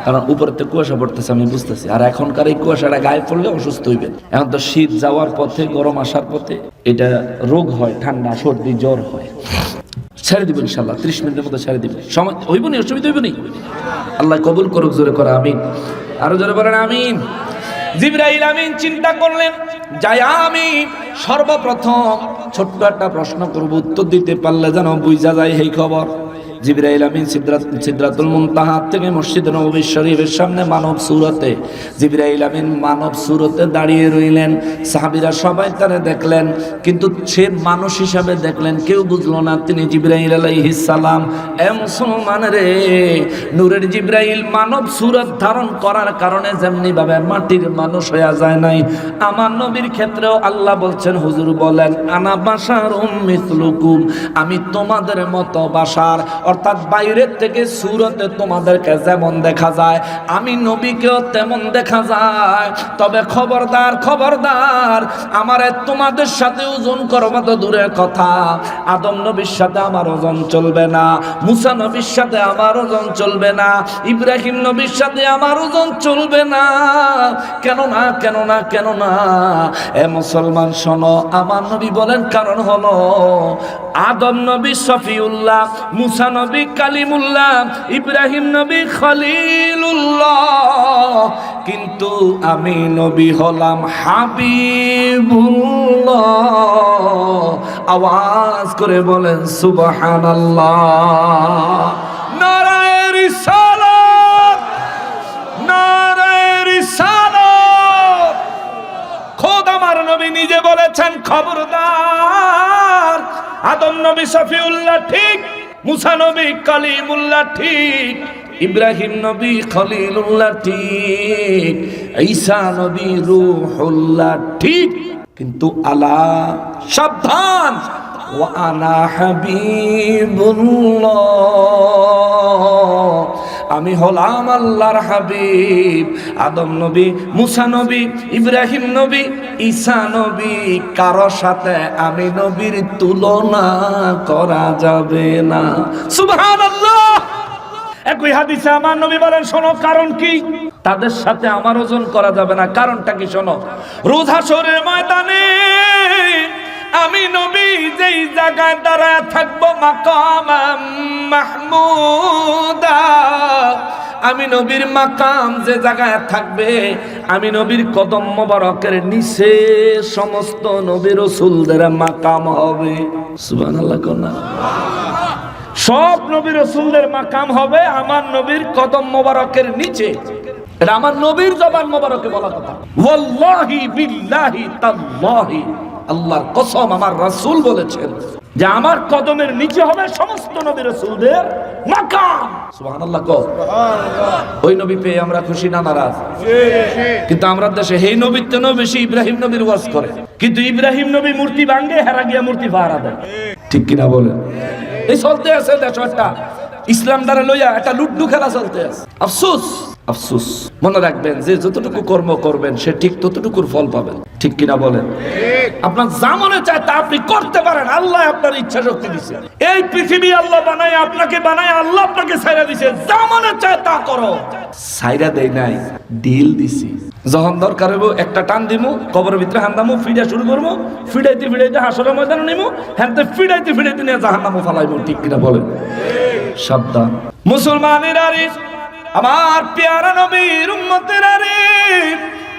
কারণ উপরেতে কুয়াশা পড়তেছে আমি বুঝতেছি, আর এখনকার এই কুয়াশাটা গায়ে পড়লে অসুস্থ হইবেন। এখন তো শীত যাওয়ার পথে, গরম আসার পথে এটা রোগ হয়, ঠান্ডা সর্দি জ্বর হয়। ছেড়ে দিব ইনশাল্লাহ, 30 মিনিটের মধ্যে ছেড়ে দিব। সময় হইব নি, অসুবিধা হইব নি। আল্লাহ কবুল করুক, জোরে করে আমিন। আরো জোরে বলেন আমিন। জিবরাইল আমিন চিন্তা করলেন, যাই আমি সর্বপ্রথম ছোট্ট একটা প্রশ্ন করব, উত্তর দিতে পারলে যেন বুঝা যায় এই খবর। জিবরাইল আমিন সিদরাতুল মুনতাহা থেকে মসজিদ নববী শরীফের সামনে মানব সুরতে, জিবরাইল আমিন মানব সুরতে দাঁড়িয়ে রইলেন। সাহাবীরা সবাই তারে দেখলেন, কিন্তু সে মানুষ হিসাবে দেখলেন, কেউ বুঝলো না তিনি জিবরাইল আলাইহিস সালাম। এ মুসলমান রে, নূরের জিবরাইল মানব সুরত ধারণ করার কারণে যেমনি ভাবে মাটির মানুষ হয়ে যায় নাই, আমার নবীর ক্ষেত্রেও আল্লাহ বলছেন, হুজুর বলেন, আনা বাশারুম মিসলুকুম, আমি তোমাদের মতো বাশার, অর্থাৎ বাইরের থেকে সুরতে তোমাদেরকে যেমন দেখা যায় আমি নবীকেও তেমন দেখা যায়। তবে খবরদার খবরদার, আমারে তোমাদের সাথে ওজন করবা তো দূরের কথা, আদম নবীর সাথে আমার ওজন চলবে না, মুসা নবীর সাথে আমার ওজন চলবে না, ইব্রাহিম নবীর সাথে আমার ওজন চলবে না। কেন না, কেন না, কেন না? এ মুসলমান শোনো, আমার নবী বলেন, কারণ হলো আদম নবী শফিউল্লাহ, মুসা নবী কালিমুল্লাহ, ইব্রাহিম নবী খলিলুল্লাহ, কিন্তু আমি নবী হলাম হাবিবুল্লাহ। আওয়াজ করে বলেন সুবহানাল্লাহ। নারায়ে রিসালাত, নারায়ে রিসালাত। খোদ আমার নবী নিজে বলেছেন, খবরদার, আদম নবী শফিউল্লাহ ঠিক, মুসা নবী কালিমুল্লাহ ঠিক, ইব্রাহিম নবী খলিলুল্লাহ ঠিক, ঈসা নবী রূহুল্লাহ ঠিক, কিন্তু আলা সাবধান, ওয়া আনা হাবিবুল্লাহ, আমি হলাম আল্লাহর হাবিব। আদম নবী, মুসা নবী, ইব্রাহিম নবী, ঈসা নবী, কারো সাথে আমি নবীর তুলনা করা যাবে না। সুবহানাল্লাহ। একই হাদিসে আমার নবী বলেন, শোনো কারণ কি, তাদের সাথে আমার ওজন করা যাবে না। কারণটা কি শোনো, রোজ হাশরের ময়দানে আমি নবী যেই জায়গায় দাঁড়ায় থাকবো, মাকাম মাহমুদা, আমি নবীর মাকাম যে জায়গায় থাকবে, আমি নবীর কদম মোবারকের নিচে সমস্ত নবী রাসূলদের মাকাম হবে। সুবহানাল্লাহ। কোনা সব নবী রাসূলদের মাকাম হবে আমার নবীর কদম মোবারকের নিচে। এটা আমার নবীর জবান মোবারকে বলা কথা। ওয়াল্লাহি বিল্লাহি তাল্লাহি, আল্লাহর কসম, আমার রাসূল বলেছেন যে আমার কদমের নিচে হবে সমস্ত নবী রাসূলদের মাকাম। সুবহানাল্লাহ। ওই নবী পেয়ে আমরা খুশি না নারাজ? কিন্তু আমরা দেশে এই নবীর তো বেশি ইব্রাহিম নবীর ওয়াজ করে, কিন্তু ইব্রাহিম নবী মূর্তি ভাঙে, হেরা গিয়া মূর্তি পাহারা দেয়। ঠিক কিনা বলেন? এই চলতে আছে দেশ, একটা ইসলাম দ্বারা লইয়া একটা লুড্ডু খেলা চলতে আছে। আফসোস, আফসোস। মনে রাখবেন, যে যতটুকু কর্ম করবেন সে ঠিক ততটুকুর ফল পাবেন। ঠিক কিনা বলেন? আপনার যা মনে চায় তা আপনি করতে পারেন, আল্লাহ আপনার ইচ্ছা শক্তি দিছে। এই পৃথিবী আল্লাহ বানায়, আপনাকে বানায় আল্লাহ, আপনাকে ছাইরা দিছে, যা মনে চায় তা করো। ছাইরা দেই নাই, ডিল দিছি। যখন দরকার হইব একটা টান দিমু, কবরের ভিতরে হান্দামু, ফিডা শুরু করবো, ফিডাইতে ফিডাইতে হাসরের ময়দানে নিমু, হ্যান্তে ফিডাইতে ফিডাইতে নিয়ে জাহান্নামে ফালাইবো। ঠিক কিনা বলেন? সাবধান মুসলমানের আরে, আমার পেয়ারা নবীর উম্মতের আরে,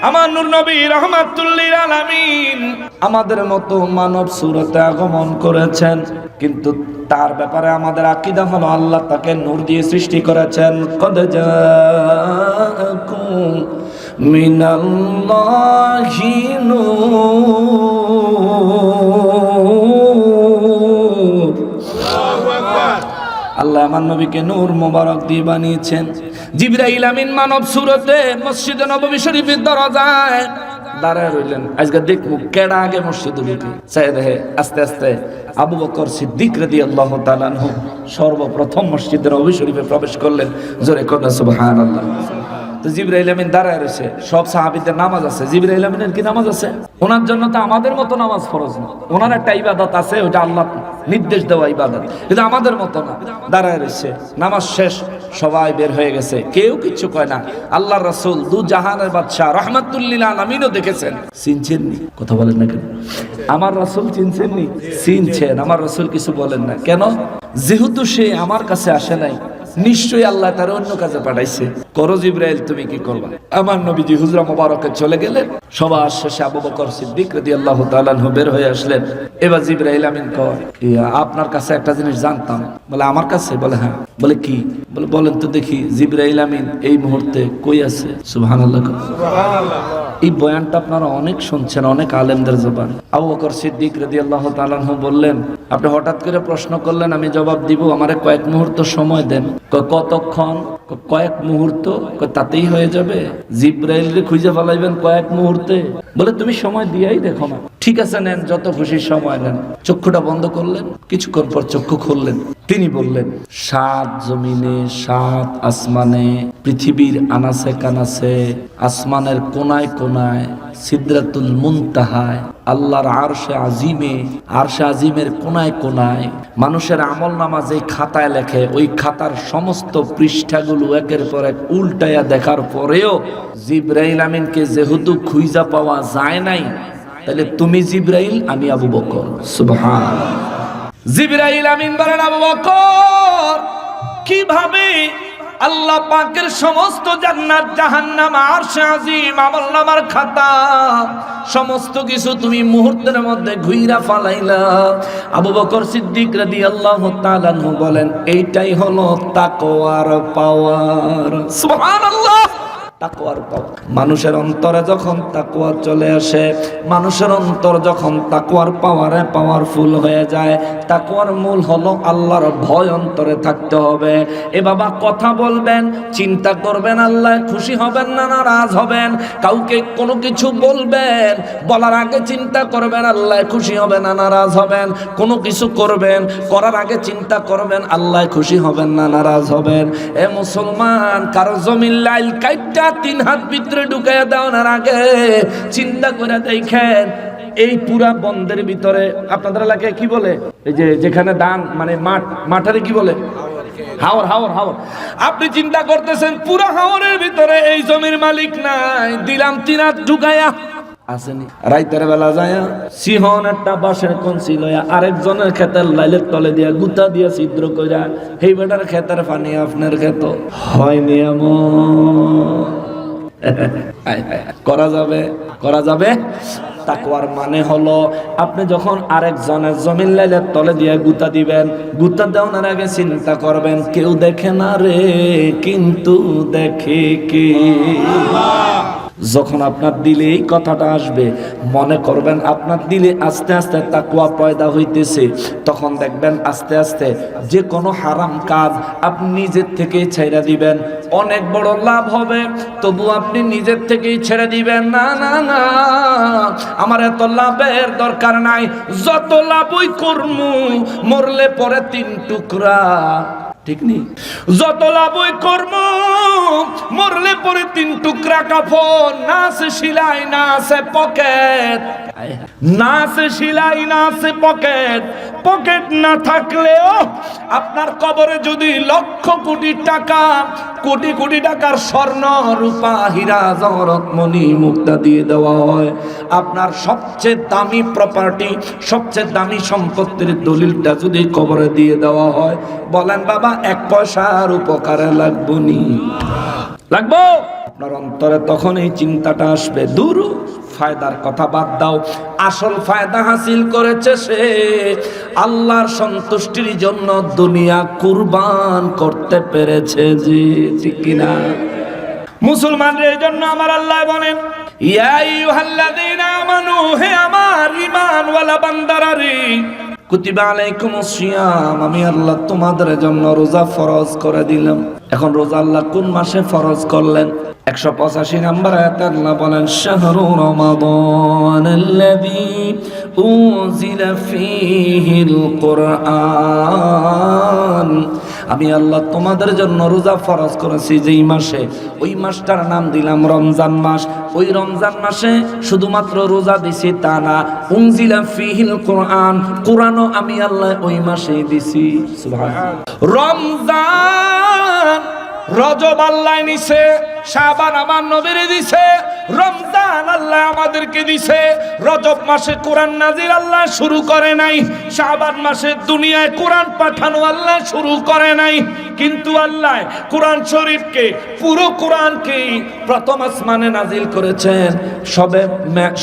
আমার নূর নবী রাহমাতুল লিল আলামিন আমাদের মতো মানব সুরতে আগমন করেছেন, কিন্তু তার ব্যাপারে আমাদের আকীদা হলো আল্লাহ তাকে নূর দিয়ে সৃষ্টি করেছেন। কদ জাআকুম মিনাল্লাহি নূর। আল্লাহ আমার নবীকে নূর মোবারক দিয়ে বানিয়েছেন। জিবরাইল আমিন মানব সুরতে মসজিদে নববী শরীফের দরজায় দাঁড়ায় রইলেন। আজকে দেখবো কেডা আগে মসজিদে ঢুকে। চাই দেখে আস্তে আস্তে আবু বকর সিদ্দিক রাদিয়াল্লাহু তাআলা আনহু সর্বপ্রথম মসজিদে নববী শরীফে প্রবেশ করলেন। জোরে কন্যা সুবহানাল্লাহ। তো জিবরাইল আমিন দাঁড়ায় রয়েছে, সব সাহাবীদের নামাজ আছে, জিবরাইল আমিনের কি নামাজ আছে? ওনার জন্য তো আমাদের মতো নামাজ ফরজ না, ওনার একটা ইবাদত আছে, ওটা আল্লাহ নির্দেশ দেওয়া ইবাদত। কিন্তু আমাদের মতো না, দাঁড়ায় রয়েছে, নামাজ শেষ, সবাই বের হয়ে গেছে, কেউ কিচ্ছু কয় না। আল্লাহর রাসূল দু জাহানের বাদশা রাহমাতুল লিল আলামিনও দেখেছেন, চিনছেননি? কথা বলেন না কেন? আমার রাসূল চিনছেননি? চিনছেন। আমার রাসূল কিছু বলেন না কেন? যেহেতু সে আমার কাছে আসে নাই, নিশ্চয়ই আল্লাহ তার অন্য কাজে পাঠাইছে। করো জিবরাইল, তুমি কি করবা? আমার নবীজি হুজরা মোবারকে চলে গেলেন। সবার শেষে আবু বকর সিদ্দিক রাদিয়াল্লাহু তাআলা আনহু বের হয়ে আসলেন। এবার জিবরাইল আমিন কয়, আপনার কাছে একটা জিনিস জানতাম। বলে আমার কাছে? বলে হ্যাঁ। বলে কি? বলে বলেন তো দেখি, জিবরাইল আমিন এই মুহূর্তে কই আছে? সুবহানাল্লাহ। সুবহানাল্লাহ। এই বয়ানটা আপনারা অনেক শুনছেন, অনেক আলেমদের জবান। আবু বকর সিদ্দিক রাদিয়াল্লাহু তাআলা আনহু বললেন, আপনি হঠাৎ করে প্রশ্ন করলেন, আমি জবাব দিব, আমারে কয়েক মুহূর্ত সময় দেন। কতক্ষণ? কয়েক মুহূর্ত। তাতেই হয়ে যাবে? জিবরাইলকে খুঁজে ফেলাইবেন কয়েক মুহূর্তে? বলে তুমি সময় দিয়েই দেখো না। ঠিক আছে, নেন, যত খুশি সময় নেন। চক্ষুটা বন্ধ করলেন, কিছুক্ষণ পর চক্ষু খুললেন। তিনি বললেন, 7 জমিনে, 7 আসমানে, পৃথিবীর আনাসে কানাসে, আসমানের কোনায় কোনায়, সিদরাতুল মুনতাহায়, আল্লাহর আরশে আজিমে, আরশে আজিমের কোনায় কোনায় মানুষের আমল নামা যে খাতায় লেখে, ওই খাতার সমস্ত পৃষ্ঠাগুলো একের পর এক উল্টায়া দেখার পরেও জিবরাইল আমিনকে যেহেতু খুঁজা পাওয়া যায় নাই, তাহলে তুমি জিবরাইল, আমি আবু বকর। সুবহানাল্লাহ। জিবরাইল আমিন বলেন, আবু বকর, কিভাবে আল্লাহ পাকের সমস্ত জান্নাত জাহান্নাম আরশে আজিম আমলনামার খাতা সমস্ত কিছু তুমি মুহূর্তের মধ্যে ঘুইরা ফালাইলা? আবু বকর সিদ্দিক রাদিয়াল্লাহু তাআলা আনহু বলেন, এইটাই হলো তাকওয়ার পাওয়ার। সুবহানাল্লাহ। তাকওয়ার পাওয়ার। মানুষের অন্তরে যখন তাকওয়া চলে আসে, মানুষের অন্তর যখন তাকওয়ার পাওয়ারে পাওয়ারফুল হয়ে যায়, তাকওয়ার মূল হলো আল্লাহর ভয় অন্তরে থাকতে হবে। এ বাবা, কথা বলবেন, চিন্তা করবেন, আল্লাহ খুশি হবেন না নারাজ হবেন। কাউকে কোনো কিছু বলবেন, বলার আগে চিন্তা করবেন আল্লাহ খুশি হবে না নারাজ হবেন। কোনো কিছু করবেন, করার আগে চিন্তা করবেন আল্লাহ খুশি হবেন না নারাজ হবেন। এ মুসলমান, কারো জমিন লাইল কাইটা 3 হাত ভিতরে ঢুকাইয়া দেওয়ার আগে চিন্তা করে দেখেন, এই পুরা বন্ধের ভিতরে আপনাদের এলাকায় কি বলে? এই যে যেখানে দান মানে মাঠারে কি বলে? হাওর। আপনি চিন্তা করতেছেন পুরা হাওরের ভিতরে এই জমির মালিক নাই, দিলাম 3 হাত ঢুকাইয়া। আসেনি রাইতের বেলা যায় সিংহন একটা বাঁশের কঞ্চি লইয়া আরেকজনের ক্ষেতের লাইলের তলে দিয়া গুতা দিয়া ছিদ্র কইরা, এই বেটার ক্ষেতের পানি আপনার ক্ষেত হয়নি এমন করা যাবে। তাকওয়ার মানে হলো, আপনি যখন আরেকজনের জমিন লাইলের তলে দিয়ে গুতা দিবেন, গুতা দেওয়ার আগে চিন্তা করবেন, কেউ দেখে না রে, কিন্তু দেখে কে? যখন আপনার দিলে এই কথাটা আসবে, মনে করবেন আপনার দিলে আস্তে আস্তে তাকওয়া পয়দা হইতেছে। তখন দেখবেন আস্তে আস্তে যে কোনো হারাম কাজ আপনি নিজের থেকেই ছেড়ে দিবেন, অনেক বড় লাভ হবে। তবু আপনি নিজের থেকেই ছেড়ে দিবেন, না না না, আমার এত লাভের দরকার নাই, যত লাভই করমু মরলে পরে 3 টুকরা। ঠিক নেই? যত লাভই কর্ম মরলে পরে 3 টুকরা কাফন, না আছে সিলাই, না আছে পকেট, না আছে সিলাই, না আছে পকেট। পকেট না থাকলেও আপনার কবরে যদি লক্ষ কোটি টাকা, কোটি কোটি টাকার স্বর্ণ রূপা হীরা জহরত মণি মুক্তা দিয়ে দেওয়া হয়, আপনার সবচেয়ে দামি প্রপার্টি, সবচেয়ে দামি সম্পত্তির দলিলটা যদি কবরে দিয়ে দেওয়া হয়, বলেন বাবা 1 পয়সার উপকারে লাগবো নি? লাগবো? আপনার অন্তরে তখন এই চিন্তাটা আসবে, দূর ফায়দার কথা বাদ দাও, আসল ফায়দা হাসিল করেছে সে আল্লাহর সন্তুষ্টির জন্য দুনিয়া কুরবান করতে পেরেছে। জি ঠিক কিনা? মুসলমানদের এই জন্য আমার আল্লাহ বলেন, ইয়া আইয়ুহাল্লাযীনা আমানু, হে আমার ঈমানওয়ালা বান্দারা রে, কুতিবা আলাইকুমুস সিয়াম, আমি আল্লাহ তোমাদের জন্য রোজা ফরজ করে দিলাম। এখন রোজা আল্লাহ কোন মাসে ফরজ করলেন? 185 নম্বর আয়াতে আল্লাহ বলেন, শাহরু রমাদানাল্লাযী উনজিলা ফীহিল কুরআন, আমি আল্লাহ তোমাদের জন্য রোজা ফরজ করেছি যেই মাসে, ওই মাসটার নাম দিলাম রমজান মাস। ওই রমজান মাসে শুধুমাত্র রোজা দিছি তা না, উনজিলা ফিহিল কোরআন, কোরআনও আমি আল্লাহ ওই মাসেই দিছি। সুবহানাল্লাহ। রমজান রজব আল্লাহ নিছে, শাবান আমার নবীরে দিছে, রমজান আল্লাহ আমাদেরকে দিছে। রজব মাসে কোরআন নাজিল আল্লাহ শুরু করে নাই, শাবান মাসে দুনিয়ায় কোরআন পাঠানো আল্লাহ শুরু করে নাই। কিন্তু আল্লাহ কোরআন শরীফকে, পুরো কোরআনকে প্রথম আসমানে নাজিল করেছেন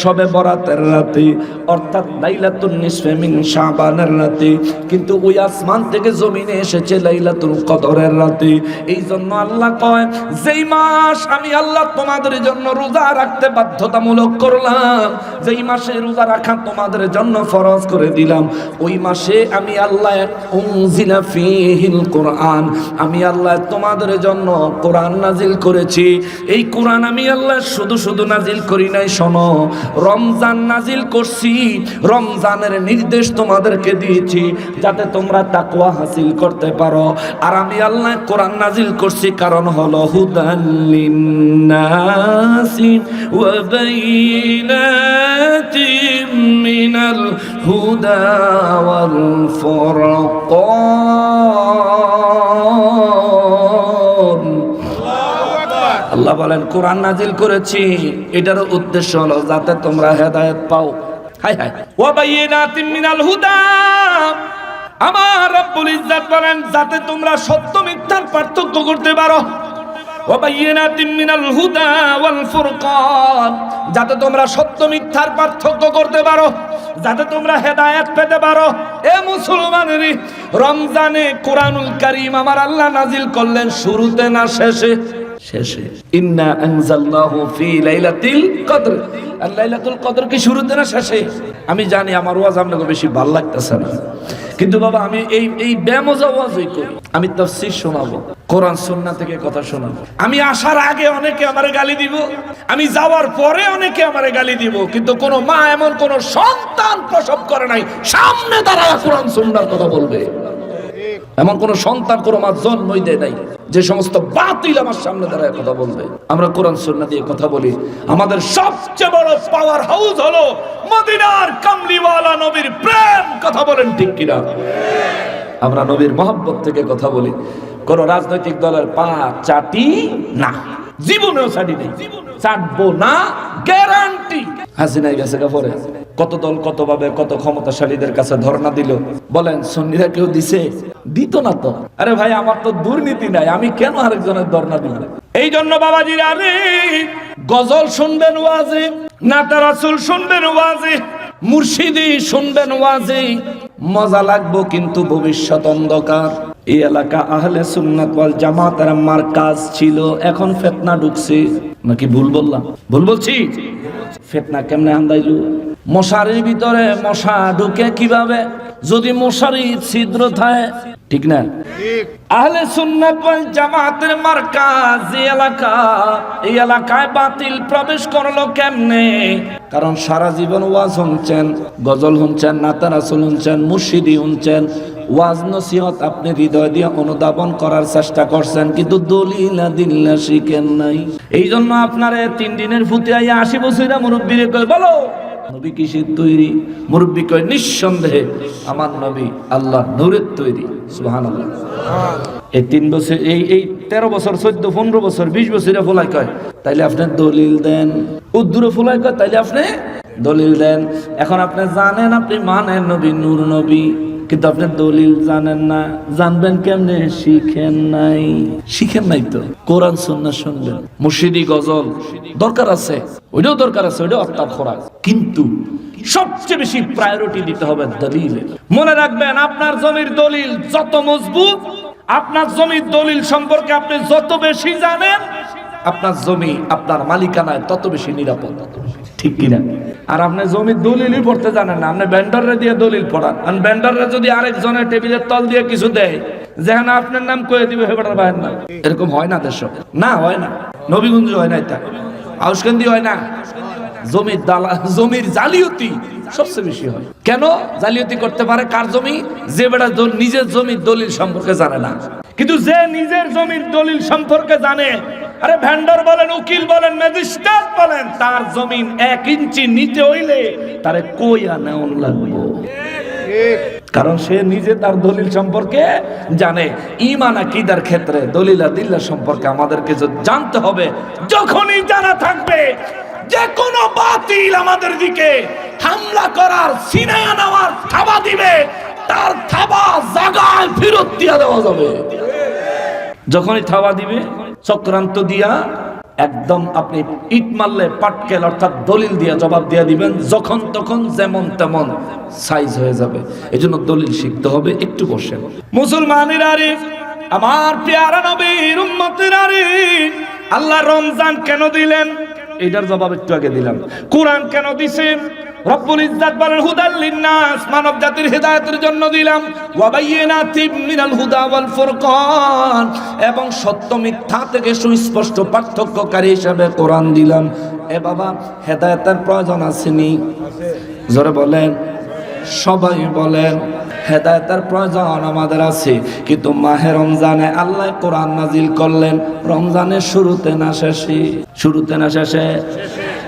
সবে বরাতের রাতে, অর্থাৎ লাইলাতুন নিসফে মিন শাবানের রাতে। কিন্তু ওই আসমান থেকে জমিনে এসেছে লাইলাতুল কদরের রাতে। এই জন্য আল্লাহ কয়, যেই মাস আমি আল্লাহ তোমাদের জন্য রোজা রাখতে বাধ্যতামূলক করলাম, যেই মাসে রোজা রাখা তোমাদের জন্য ফরজ করে দিলাম, ওই মাসে আমি আল্লাহ উনজিলা ফিহিল কোরআন, আমি আল্লাহ তোমাদের জন্য কোরআন নাজিল করেছি। এই কোরআন আমি আল্লাহ শুধু শুধু নাজিল করি নাই, শোনো, রমজান নাজিল করছি, রমজানের নির্দেশ তোমাদেরকে দিয়েছি যাতে তোমরা তাকওয়া হাসিল করতে পারো। আর আমি আল্লাহ কোরআন নাজিল করছি কারণ হলো হুদাল লিন্নাসি ওয়া বাইনাতিম মিনাল হুদা ওয়াল ফুরকান। আল্লাহ বলেন কোরআন নাজিল করেছি, এটার উদ্দেশ্য হলো যাতে তোমরা হেদায়েত পাও। হায় হায়। ওয়া বাইনাতিম মিনাল হুদা, আমার রব্বুল ইজ্জত বলেন যাতে তোমরা সত্য মিথ্যার পার্থক্য করতে পারো। ওয়া বাইনাতিম মিনাল হুদা ওয়াল ফুরকান, যাতে তোমরা সত্য মিথ্যার পার্থক্য করতে পারো, যাতে তোমরা হেদায়েত পেতে পারো। এ মুসলমানেরা, রমজানে কোরআনুল কারীম আমার আল্লাহ নাজিল করলেন শুরুতে না শেষে? শেষে। ইন্না আনজালনাহু ফি লাইলাতিল কদর। আর লাইলাতুল কদর কি শুরুতে না শেষে? আমি জানি আমার ওয়াজ আপনাকে বেশি ভালো লাগতেছে না, কিন্তু বাবা আমি এই বেমজা ওয়াজই করি। আমি তাফসীর শোনাবো, কোরআন সুন্নাহ থেকে কথা শোনাবো। আমি আসার আগে অনেকে আমারে গালি দিব, আমি যাওয়ার পরে অনেকে আমারে গালি দিব, কিন্তু কোন মা এমন কোন সন্তান প্রসব করে নাই সামনে দাঁড়ায় কোরআন সুন্নাহর কথা বলবে। এমন কোন সন্তান কোন মা জন্মই দেয় নাই যে সমস্ত বাতিল আমার সামনে দাঁড়ায় কথা বলবে। আমরা কোরআন সুন্নাহ দিয়ে কথা বলি। আমাদের সবচেয়ে বড় পাওয়ার হাউস হলো মদিনার কামলিওয়ালা নবীর প্রেম। কথা বলেন ঠিক কিনা? আমরা নবীর মহব্বত থেকে কথা বলি। কোন রাজনৈতিক দলের পা চাটি না, জীবনেও চাটি নেই, চাটবো না, গ্যারান্টি। হাসিনাই গেছে পরে কত দল কত ভাবে কত ক্ষমতাশালীদের কাছে ধর্ণা দিল, বলেন সুন্নিরা কেউ দিছে? দিত না তো। আরে ভাই, আমার তো দুর্নীতি নাই, আমি কেন আরেকজনের ধর্ণা দিব? এই জন্য বাবাজিরা, আরে গজল শুনবেন ওয়াজে, নাতা রাসূল শুনবেন ওয়াজে, মুর্শিদি শুনবেন ওয়াজে, মজা লাগবো, কিন্তু ভবিষ্যৎ অন্ধকার। এই এলাকা আহলে সুন্নাত ওয়াল জামাতের মার্কাজ ছিল, এখন ফিতনা ঢুকছে। নাকি ভুল বললাম? ভুল বলছি? ফিতনা কেমনে আন্দাইলো? মশারির ভিতরে মশা ঢুকে কিভাবে? যদি মশারি ছিদ্র থাকে, ঠিক না? আহলে সুন্নাত ওয়াল জামাতের মার্কাজ এলাকা, এই এলাকায় বাতিল প্রবেশ করলো কেমনে? কারণ সারা জীবন ওয়াজ শুনছেন, গজল শুনছেন, নাতা রাসূল শুনছেন, মুর্শিদি শুনছেন, ওয়াজ নসিহত আপনি হৃদয় দিয়ে অনুধাবন করার চেষ্টা করছেন, কিন্তু দলিল আদিল্লা শিখেন নাই। এই জন্য আপনার 3 দিনের ফুতে আইয়া 80 বছরের মুরব্বীরে কয়, বলো নবী কিসের তৈরি? মুরব্বী কয়, নিঃসন্দেহে আমার নবী আল্লাহ নূরের তৈরি। সুবহানাল্লাহ। এই 3 বছর, এই 13 বছর, 14, 15 বছর, 20 বছরে ফুলাই কয়, তাইলে আপনি দলিল দেন। উদ্দুরে ফুলাই কয়, তাইলে আপনি দলিল দেন। এখন আপনি জানেন, আপনি মানেন নবী নূর নবী, কিন্তু আপনি দলিল জানেন না। জানবেন কেমনে? শিখেন নাই। শিখেন নাই তো কোরআন সুন্নাহ শুনবেন। মুর্শিদি গজল দরকার আছে, ওইটাও দরকার আছে, ওইটাও আপনার খোরাক, কিন্তু সবচেয়ে বেশি প্রায়োরিটি দিতে হবে দলিল। মনে রাখবেন, আপনার জমির দলিল যত মজবুত, আপনার জমির দলিল সম্পর্কে আপনি যত বেশি জানেন, আপনার জমি আপনার মালিকানায় তত বেশি নিরাপদ। ঠিক কিনা? আর আপনি জমির দলিলই পড়তে জানেন না, আপনি ভেন্ডাররে দিয়ে দলিল পড়ান, আর ভেন্ডাররে যদি আরেকজনের টেবিলের তল দিয়ে কিছু দেয়, যেখানে আপনার নাম কয়ে দিবে হেবাটার বাইর না। এরকম হয় না দেশ? না, হয় না। নবীগঞ্জ হয় না, এটা আউসকান্দি হয় না। জমির জালিয়াতি সবচেয়ে বেশি হয়। কেন জালিয়াতি করতে পারে? কার জমি? যে বেটা নিজের জমির দলিল সম্পর্কে জানে না। কিন্তু যে নিজের জমির দলিল সম্পর্কে জানে, আরে ভেন্ডর বলেন, উকিল বলেন, ম্যাজিস্ট্রেট বলেন, তার জমিন 1 ইঞ্চি নিতে হইলে তারে কইয়া নেওয়া লাগবে, কারণ সে নিজে তার দলিল সম্পর্কে জানে। ঈমান আকীদার ক্ষেত্রে দলিল আদিল্লা সম্পর্কে আমাদেরকে জানতে হবে। যখনই জানা থাকবে যে কোনো বাতিল আমাদের দিকে হামলা করার, সিনায়া নেওয়ার থাবা দিবে, তার থাবা জায়গায় ফেরত দিয়ে দেওয়া যাবে। যখনই থাবা দিবে চক্রান্ত দিয়া একদম আপনি ইট মারলে পাটকেল অর্থাৎ দলিল দিয়ে জবাব দিয়ে দিবেন, যখন তখন যেমন তেমন সাইজ হয়ে যাবে। এজন্য দলিল শিখতে হবে। একটু বসেন মুসলমানেরা রে, আমার পেয়ারা নবীর উম্মতেরা রে, আল্লাহ রমজান কেন দিলেন এটার জবাব একটু আগে দিলাম। কোরআন কেন দিছেন? রব্বুল ইজ্জাত বলেন হুদাল লিন্নাস, মানব জাতির হেদায়েতের জন্য দিলাম। ওয়া বাইয়িনাতিম মিনাল হুদা ওয়াল ফুরকান, এবং সত্য মিথ্যা থেকে সুস্পষ্ট পার্থক্যকারী হিসেবে কোরআন দিলাম। এ বাবা, হেদায়েতের প্রয়োজন আসেনি? জোরে বলেন, সবাই বলেন। হেদায়েতের প্রয়োজন আমাদের আছে, কিন্তু মাহে রমজানে আল্লাহ কোরআন নাজিল করলেন রমজানের শুরুতে না শেষে? শুরুতে না শেষে?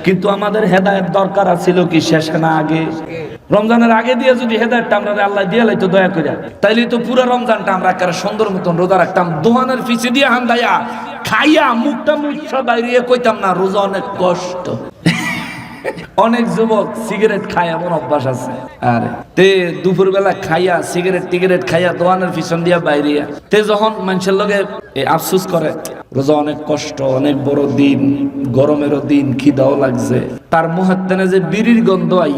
কিন্তু আমাদের হেদায়েত দরকার ছিল কি শেষে না আগে? রমজানের আগে দিয়ে যদি হেদায়েতটা আমরা আল্লাহ দিয়ে লাইতো দয়া করে, তাইলে তো পুরো রমজানটা আমরা একটা সুন্দর মতন রোজা রাখতাম। দোহানের পিছে দিয়ে হান্দাইয়া খাইয়া মুখটা মুখটা বাইরে কইতাম না রোজা অনেক কষ্ট। অনেক যুবক সিগারেট খায় এমন অভ্যাস আছে, আরে তে দুপুর বেলা খাইয়া সিগারেট খাইয়া দোকানের পিছন দিয়া বাইরে তে যখন মানুষের লগে আফসুস করে রোজা অনেক কষ্ট, অনেক বড় দিন, গরমেরও দিন, খিদাও লাগছে, তার মুহাত্তানে যে বিড়ির গন্ধ আই,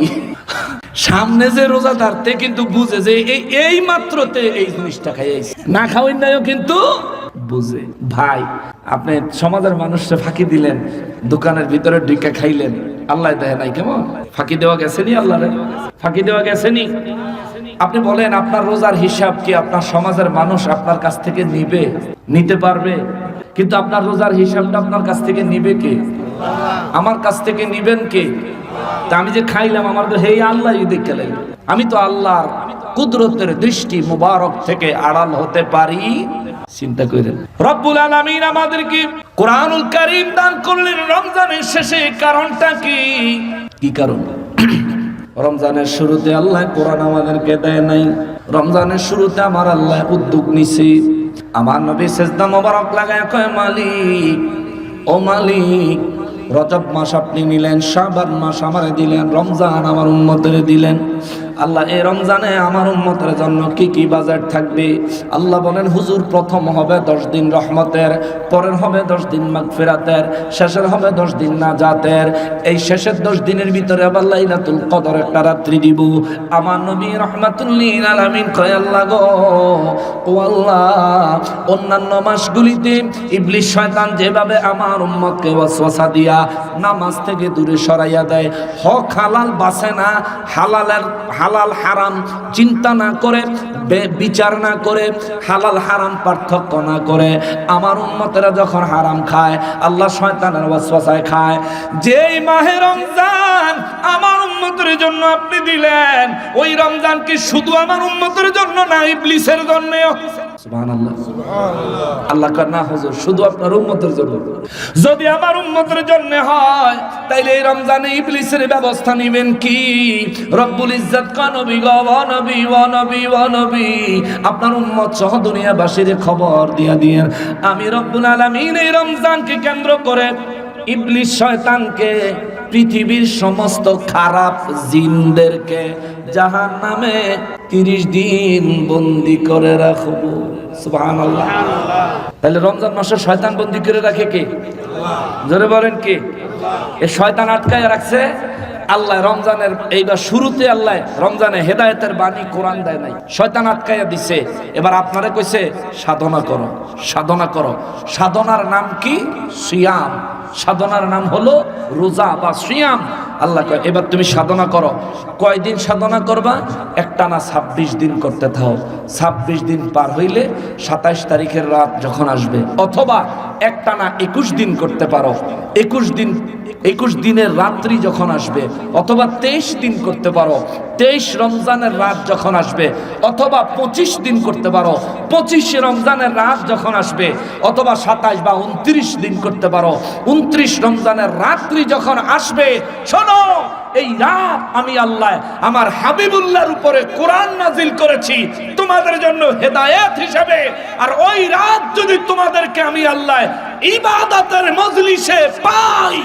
সামনে যে রোজাদার তে কিন্তু বুঝে যে এই মাত্রতে এই জিনিসটা খাইয়াছে, না খাওয়াই নাইও কিন্তু বুঝে। ভাই, আপনি সমাজের মানুষকে ফাঁকি দিলেন, দোকানের ভিতরে ঢুকে খাইলেন, আল্লাহ দেখে নাই কেমন? ফাঁকি দেওয়া গেছেনি? আল্লাহ ফাঁকি দেওয়া গেছেনি? আপনি বলেন আপনার রোজার হিসাব কি আপনার সমাজের মানুষ আপনার কাছ থেকে নিবে? নিতে পারবে? কিন্তু আপনার রোজার হিসাবটা আপনার কাছ থেকে নিবে কে? আমার কাছ থেকে নিবেন কে? তা আমি যে খাইলাম আমার তো হেই আল্লাহ দেখে লাগবে, আমি তো আল্লাহর কুদরতের দৃষ্টি মুবারক থেকে আড়াল হতে পারি? চিন্তা করেন। রব্বুল আলামিন আমাদেরকে কোরআনুল কারীম দান করলেন রমজানের শেষে। কারণটা কি? কি কারণ? রমজানের শুরুতে আল্লাহ কোরআন আমাদেরকে দেয় নাই। রমজানের শুরুতে আমার আল্লাহ উদ্যোগ নিছে। আমার নবী সিজদা মোবারক লাগায় কয়, মালিক, ও মালিক, রজব মাস আপনি নিলেন, শাবান মাস আমারে দিলেন, রমজান আমার উম্মতের দিলেন। আল্লাহ এই রমজানে আমার উম্মতের জন্য কি কি বাজেট থাকবে? আল্লাহ বলেন, হুজুর, প্রথম হবে 10 দিন রহমতের, পরের হবে 10 দিন মাগফিরাতের, শেষের হবে 10 দিন নাজাতের। এই শেষের 10 দিনের ভিতরে আবার লাইলাতুল কদর একটা রাত্রি দিব। আমার নবী রাহমাতুল লিল আলামিন কয়, আল্লাহ গো, ও আল্লাহ, অন্যান্য মাসগুলিতে ইবলিস শয়তান যেভাবে আমার উম্মতকে ওয়াসওয়াসা দিয়া নামাজ থেকে দূরে সরাইয়া দেয়, হক হালাল বাসে না, হালাল হারাম চিন্তা না করে, বিচার না করে, হালাল হারাম পার্থক্য না করে আমার উম্মতেরা যখন হারাম খায়, আল্লাহ শয়তানের ওয়াসওয়াসায় খায়। যেই মাহে রমজান আমার উম্মতের জন্য আপনি দিলেন, ওই রমজান কি শুধু আমার উম্মতের জন্য না, ইবলিসের জন্যও? সুবহানাল্লাহ। আল্লাহ কয়, না হুজুর, শুধু আপনার উম্মতের জন্য। যদি আমার উম্মতের জন্য হয়, তাইলে এই রমজানে ইবলিসের ব্যবস্থা নেবেন কি? রব্বুল ইজ্জত কয়, নবী গো, ও নবী, ও নবী, ও নবী, আপনার উম্মত সহ দুনিয়াবাসীর খবর দিয়া দিয়েন, আমি রব্বুল আলামিন এই রমজানকে কেন্দ্র করে ইবলিস শয়তানকে, পৃথিবীর সমস্ত খারাপ জিনদেরকে জাহান্নামে 30 দিন বন্দী করে রাখবো। সুবহানাল্লাহ। তাহলে রমজান মাসে শয়তান বন্দী করে রাখে কে? জোরে বলেন কে? এই শয়তান আটকায় রাখছে আল্লাহ। রমজানের এইবার শুরুতে আল্লাহ রমজানে হেদায়েতের বাণী কোরআন দেয় নাই, শয়তান আটকাইয়া দিছে। এবার আপনারে কইছে সাধনা করো, সাধনা করো। সাধনার নাম কি? সিয়াম। সাধনার নাম হলো রোজা বা সিয়াম। আল্লাহ কয়, এবার তুমি সাধনা করো। কয়দিন সাধনা করবা? একটানা 26 দিন করতে থাও। 26 দিন পার হইলে 27 তারিখের রাত যখন আসবে, অথবা একটানা 21 দিন করতে পারো, 21 দিনের রাত্রি যখন আসবে, অথবা 23 দিন করতে পারো, 23 রমজানের রাত যখন আসবে, অথবা 25 দিন করতে পারো, 25 রমজানের রাত যখন আসবে, অথবা 27 বা 29 দিন করতে পারো, 29 রমজানের রাত্রি যখন আসবে। শোনো, এই রাত আমি আল্লাহ আমার হাবিবুল্লাহর উপরে কোরআন নাজিল করেছি তোমাদের জন্য হেদায়েত হিসেবে। আর ওই রাত যদি তোমাদেরকে আমি আল্লাহ ইবাদতের মজলিসে পাই,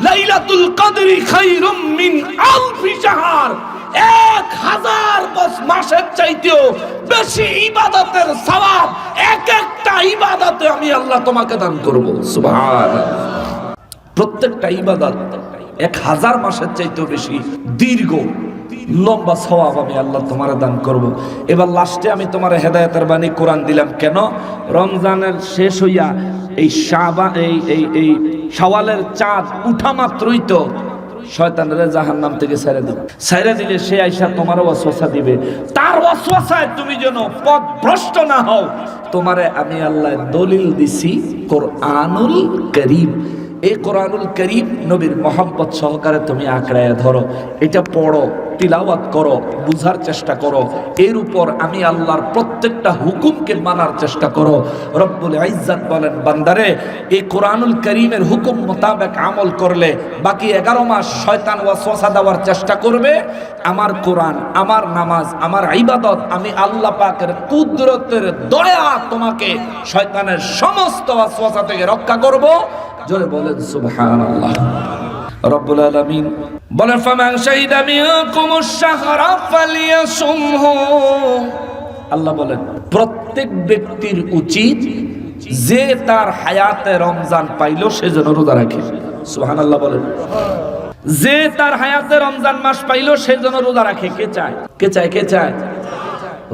লাইলাতুল কদরি খায়রুম মিন আলফি শাহর, 1000 মাসের চাইতেও বেশি ইবাদতের সওয়াব একটা ইবাদতে আমি আল্লাহ তোমাকে দান করব। সুবহানাল্লাহ। প্রত্যেকটা ইবাদত 1000 মাসের চাইতেও বেশি দীর্ঘ লম্বা সওয়াব আমি আল্লাহ তোমার দান করব। এবার লাস্টে আমি তোমার হেদায়েতের বাণী কোরআন দিলাম কেন? রমজানের শেষ হইয়া এই শাওয়ালের চাঁদ উঠা মাত্রই তো শয়তানের জাহান্নাম থেকে ছেড়ে দিলে সে আইসা তোমারও ওয়াসওয়াসা দিবে। তার ওয়াসওয়াসায় তুমি যেন পথভ্রষ্ট না হও, তোমারে আমি আল্লাহ দলিল দিছি কোরআনুল কারীম। এই কোরআনুল কারীম নবীর মহব্বত সহকারে তুমি আঁকড়ায় ধরো, এটা পড়ো, তিলাওয়াত করো, বুঝার চেষ্টা করো, এর উপর আমি আল্লাহর প্রত্যেকটা হুকুমকে মানার চেষ্টা করো। রব্বুল ইজ্জত বলেন, বান্দারে এই কোরআনুল কারীমের হুকুম মোতাবেক আমল করলে বাকি 11 মাস শয়তান ওয়াসওয়াসা দেওয়ার চেষ্টা করবে। আমার কোরআন, আমার নামাজ, আমার ইবাদত, আমি আল্লাহ পাকের কুদরতের দয়া তোমাকে শয়তানের সমস্ত ওয়াসওয়াসা থেকে রক্ষা করব। জোরে বলেন সুবহানাল্লাহ। রব্বুল আলামিন বলেন, ফামান শাহিদা মিনকুমুশ শাহরা ফালিয়াসুমহু। আল্লাহ বলেন, প্রত্যেক ব্যক্তির উচিত যে তার হায়াতে রমজান পাইল সে যেন রোজা রাখে। সুবহানাল্লাহ বলেন। যে তার হায়াতে রমজান মাস পাইল সে যেন রোজা রাখে। কে চায়? কে চায়? কে চায়?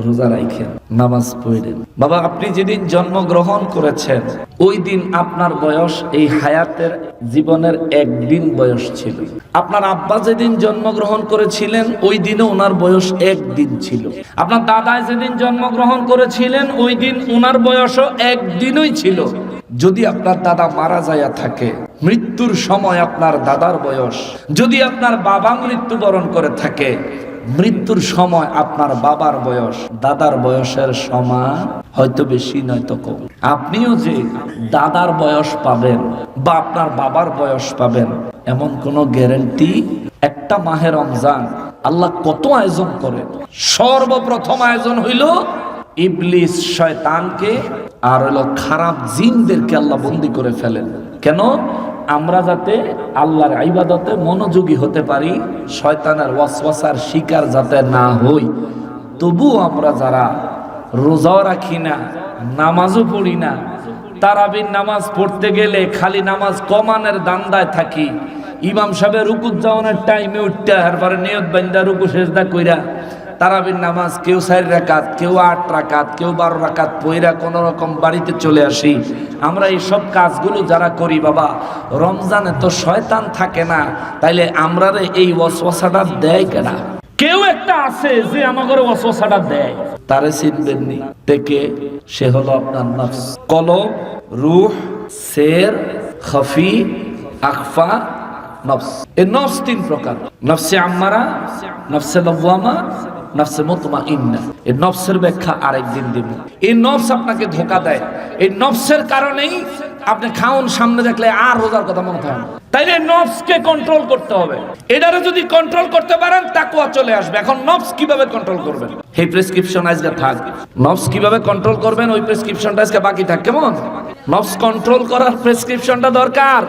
রোজা রাখেন, নামাজ পড়েন। বাবা, আপনি যেদিন জন্মগ্রহণ করেছেন ওই দিন আপনার বয়স এই হায়াতের জীবনের 1 দিন বয়স ছিল। আপনার আব্বা যেদিন জন্মগ্রহণ করেছিলেন ওই দিনে ওনার বয়স 1 দিন ছিল। আপনার দাদা যেদিন জন্মগ্রহণ করেছিলেন ওই দিন ওনার বয়সও 1 দিনই ছিল। যদি আপনার দাদা মারা যায়া থাকে, মৃত্যুর সময় আপনার দাদার বয়স, যদি আপনার বাবা মৃত্যুবরণ করে থাকে, মৃত্যুর সময় আপনার বাবার বয়স দাদার বয়সের সমান, হয়তো বেশি নয়তো কম। আপনিও যে দাদার বয়স পাবেন বা আপনার বাবার বয়স পাবেন এমন কোনো গ্যারান্টি। একটা মাহে রমজান আল্লাহ কত আয়োজন করেন। সর্বপ্রথম আয়োজন হইল ইবলিস শয়তানকে আর হলো খারাপ জিনদেরকে আল্লাহ বন্দী করে ফেলেন। কেন? আমরা যাতে আল্লাহর ইবাদতে মনোযোগী হতে পারি, শয়তানের ওয়াসওয়াসার শিকার যাতে না হই। তবু আমরা যারা রোজাও রাখি না, নামাজও পড়ি না, তারাবির নামাজ পড়তে গেলে খালি নামাজ কমানের দান্দায় থাকি, ইমাম সাহেবের রুকুত যাওয়ানোর টাইমে উঠতে এরপরে নিয়ত বান্দা রুকু সেজদা কইরা তারাবির নামাজ কেউ 4 রাকাত, কেউ 8 রাকাত, কেউ 12 রাকাত পইরা কোন রকম বাড়িতে চলে আসি। আমরা এই সব কাজগুলো যারা করি, বাবা রমজানে তো শয়তান থাকে না, তাইলে আমরা এই ওয়াসওয়াসাটা দেয় কেনা? কেউ একটা আছে যে আমাদের ওয়াসওয়াসাটা দেয়, তারে চিনবেননি থেকে সে হলো আপনার নফস। কলব, রূহ, সের, খফি, আখফা, নফস। এই নফস 3 প্রকার: নফসে আম্মারা, নফসে লওয়ামা, নফসে মুতমাইন্না। এই নফসের ব্যাখ্যা আরেকদিন দিব। এই নফস আপনাকে ধোঁকা দেয়। এই নফসের কারণেই আপনি খাওন সামনে দেখলে আর রোজার কথা মনে থাকে না। তাইলে নফসকে কন্ট্রোল করতে হবে। এটারে যদি কন্ট্রোল করতে পারেন তাকওয়া চলে আসবে। এখন নফস কিভাবে কন্ট্রোল করবেন? এই প্রেসক্রিপশন আজকে থাক। নফস কিভাবে কন্ট্রোল করবেন ওই প্রেসক্রিপশনটা আজকে বাকি থাক। কেমন? নফস কন্ট্রোল করার প্রেসক্রিপশনটা দরকার।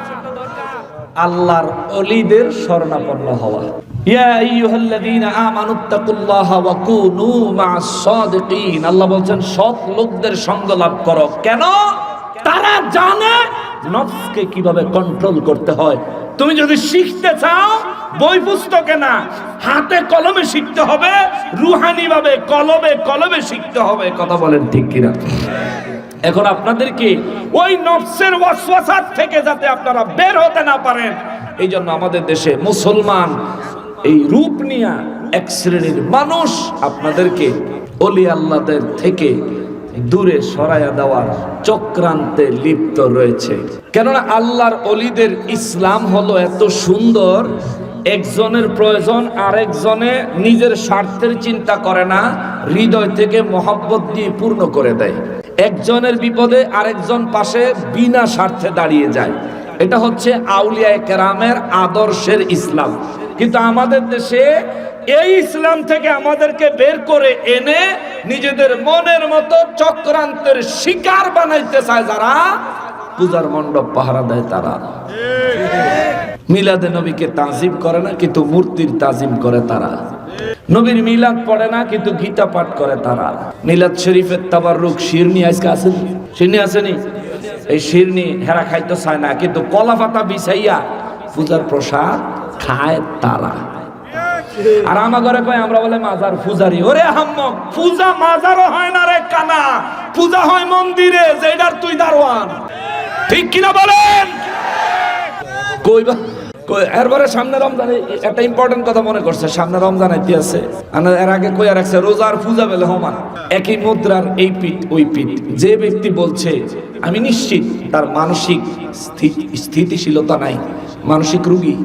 আল্লাহর ওলিদের শরণাপন্ন হওয়া। ইয়া আইয়ুহাল্লাযীনা আমানুত্তাকুল্লাহা ওয়া কুনু মা'আস সাদিকিন। আল্লাহ বলেন সৎ লোকদের সঙ্গ লাভ করো। কেন? তারা জানে নফসকে কিভাবে কন্ট্রোল করতে হয়। তুমি যদি শিখতে চাও বই পুস্তকে না, হাতে কলমে শিখতে হবে, রুহানি ভাবে কলবে কলবে শিখতে হবে। কথা বলেন ঠিক কিনা? এখন আপনাদেরকে ওই নফসের ওয়াসওয়াসা থেকে যাতে আপনারা বের হতে না পারেন, এই জন্য আমাদের দেশে মুসলমান এই রূপ নিয়া এক শ্রেণীর মানুষ আপনাদেরকে ওলি আল্লাহদের থেকে দূরে সরাইয়া দেওয়ার চক্রান্তে লিপ্ত রয়েছে। কেননা আল্লাহর ওলিদের ইসলাম হলো এত সুন্দর, একজনের প্রয়োজন আরেকজনে নিজের স্বার্থের চিন্তা করে না, হৃদয় থেকে মহব্বত দিয়ে পূর্ণ করে দেয়। একজনের বিপদে আরেকজন পাশে বিনা স্বার্থে দাঁড়িয়ে যায়। এটা হচ্ছে আউলিয়া কেরামের আদর্শের ইসলাম। কিন্তু আমাদের দেশে এই ইসলাম থেকে আমাদেরকে বের করে এনে নিজেদের মনের মতো চক্রান্তের শিকার বানাইতে চায় যারা, পূজার মণ্ডপ পাহারা দেয় তারা। মিলাদে নবীকে তাজিম করে না কিন্তু মূর্তির তাজিম করে তারা। নবীর মিলাদ পড়ে না কিন্তু গীতা পাঠ করে তারা। মিলাদ শরীফের তাবাররুক শিরনি আজকে আছে, শিরনি আসেনি? এই শিরনি হেরা খাইতে চায় না কিন্তু কলা পাতা বিছাইয়া পূজার প্রসাদ খায় তারা। আর আমার ঘরে কয় আমরা বলে মাজার পূজারি। ওরে হাম্মক, পূজা মাজারও হয় না রে কানা, পূজা হয় মন্দিরে, যেটার তুই দারোয়ান। ঠিক কিনা বলেন? কইবা এরপরে সামনে রমজানে একটা ইম্পর্টেন্ট কথা মনে করছে, সামনে রমজান আইতে আছে। এর আগে কইয়া রাখছে রোজার পূজা বেলে হমান। একই মুদ্রার এই পিঠ ওই পিঠ। যে ব্যক্তি বলছে আমি নিশ্চিত তার মানসিক স্থিতিশীলতা নাই, মানসিক রোগী,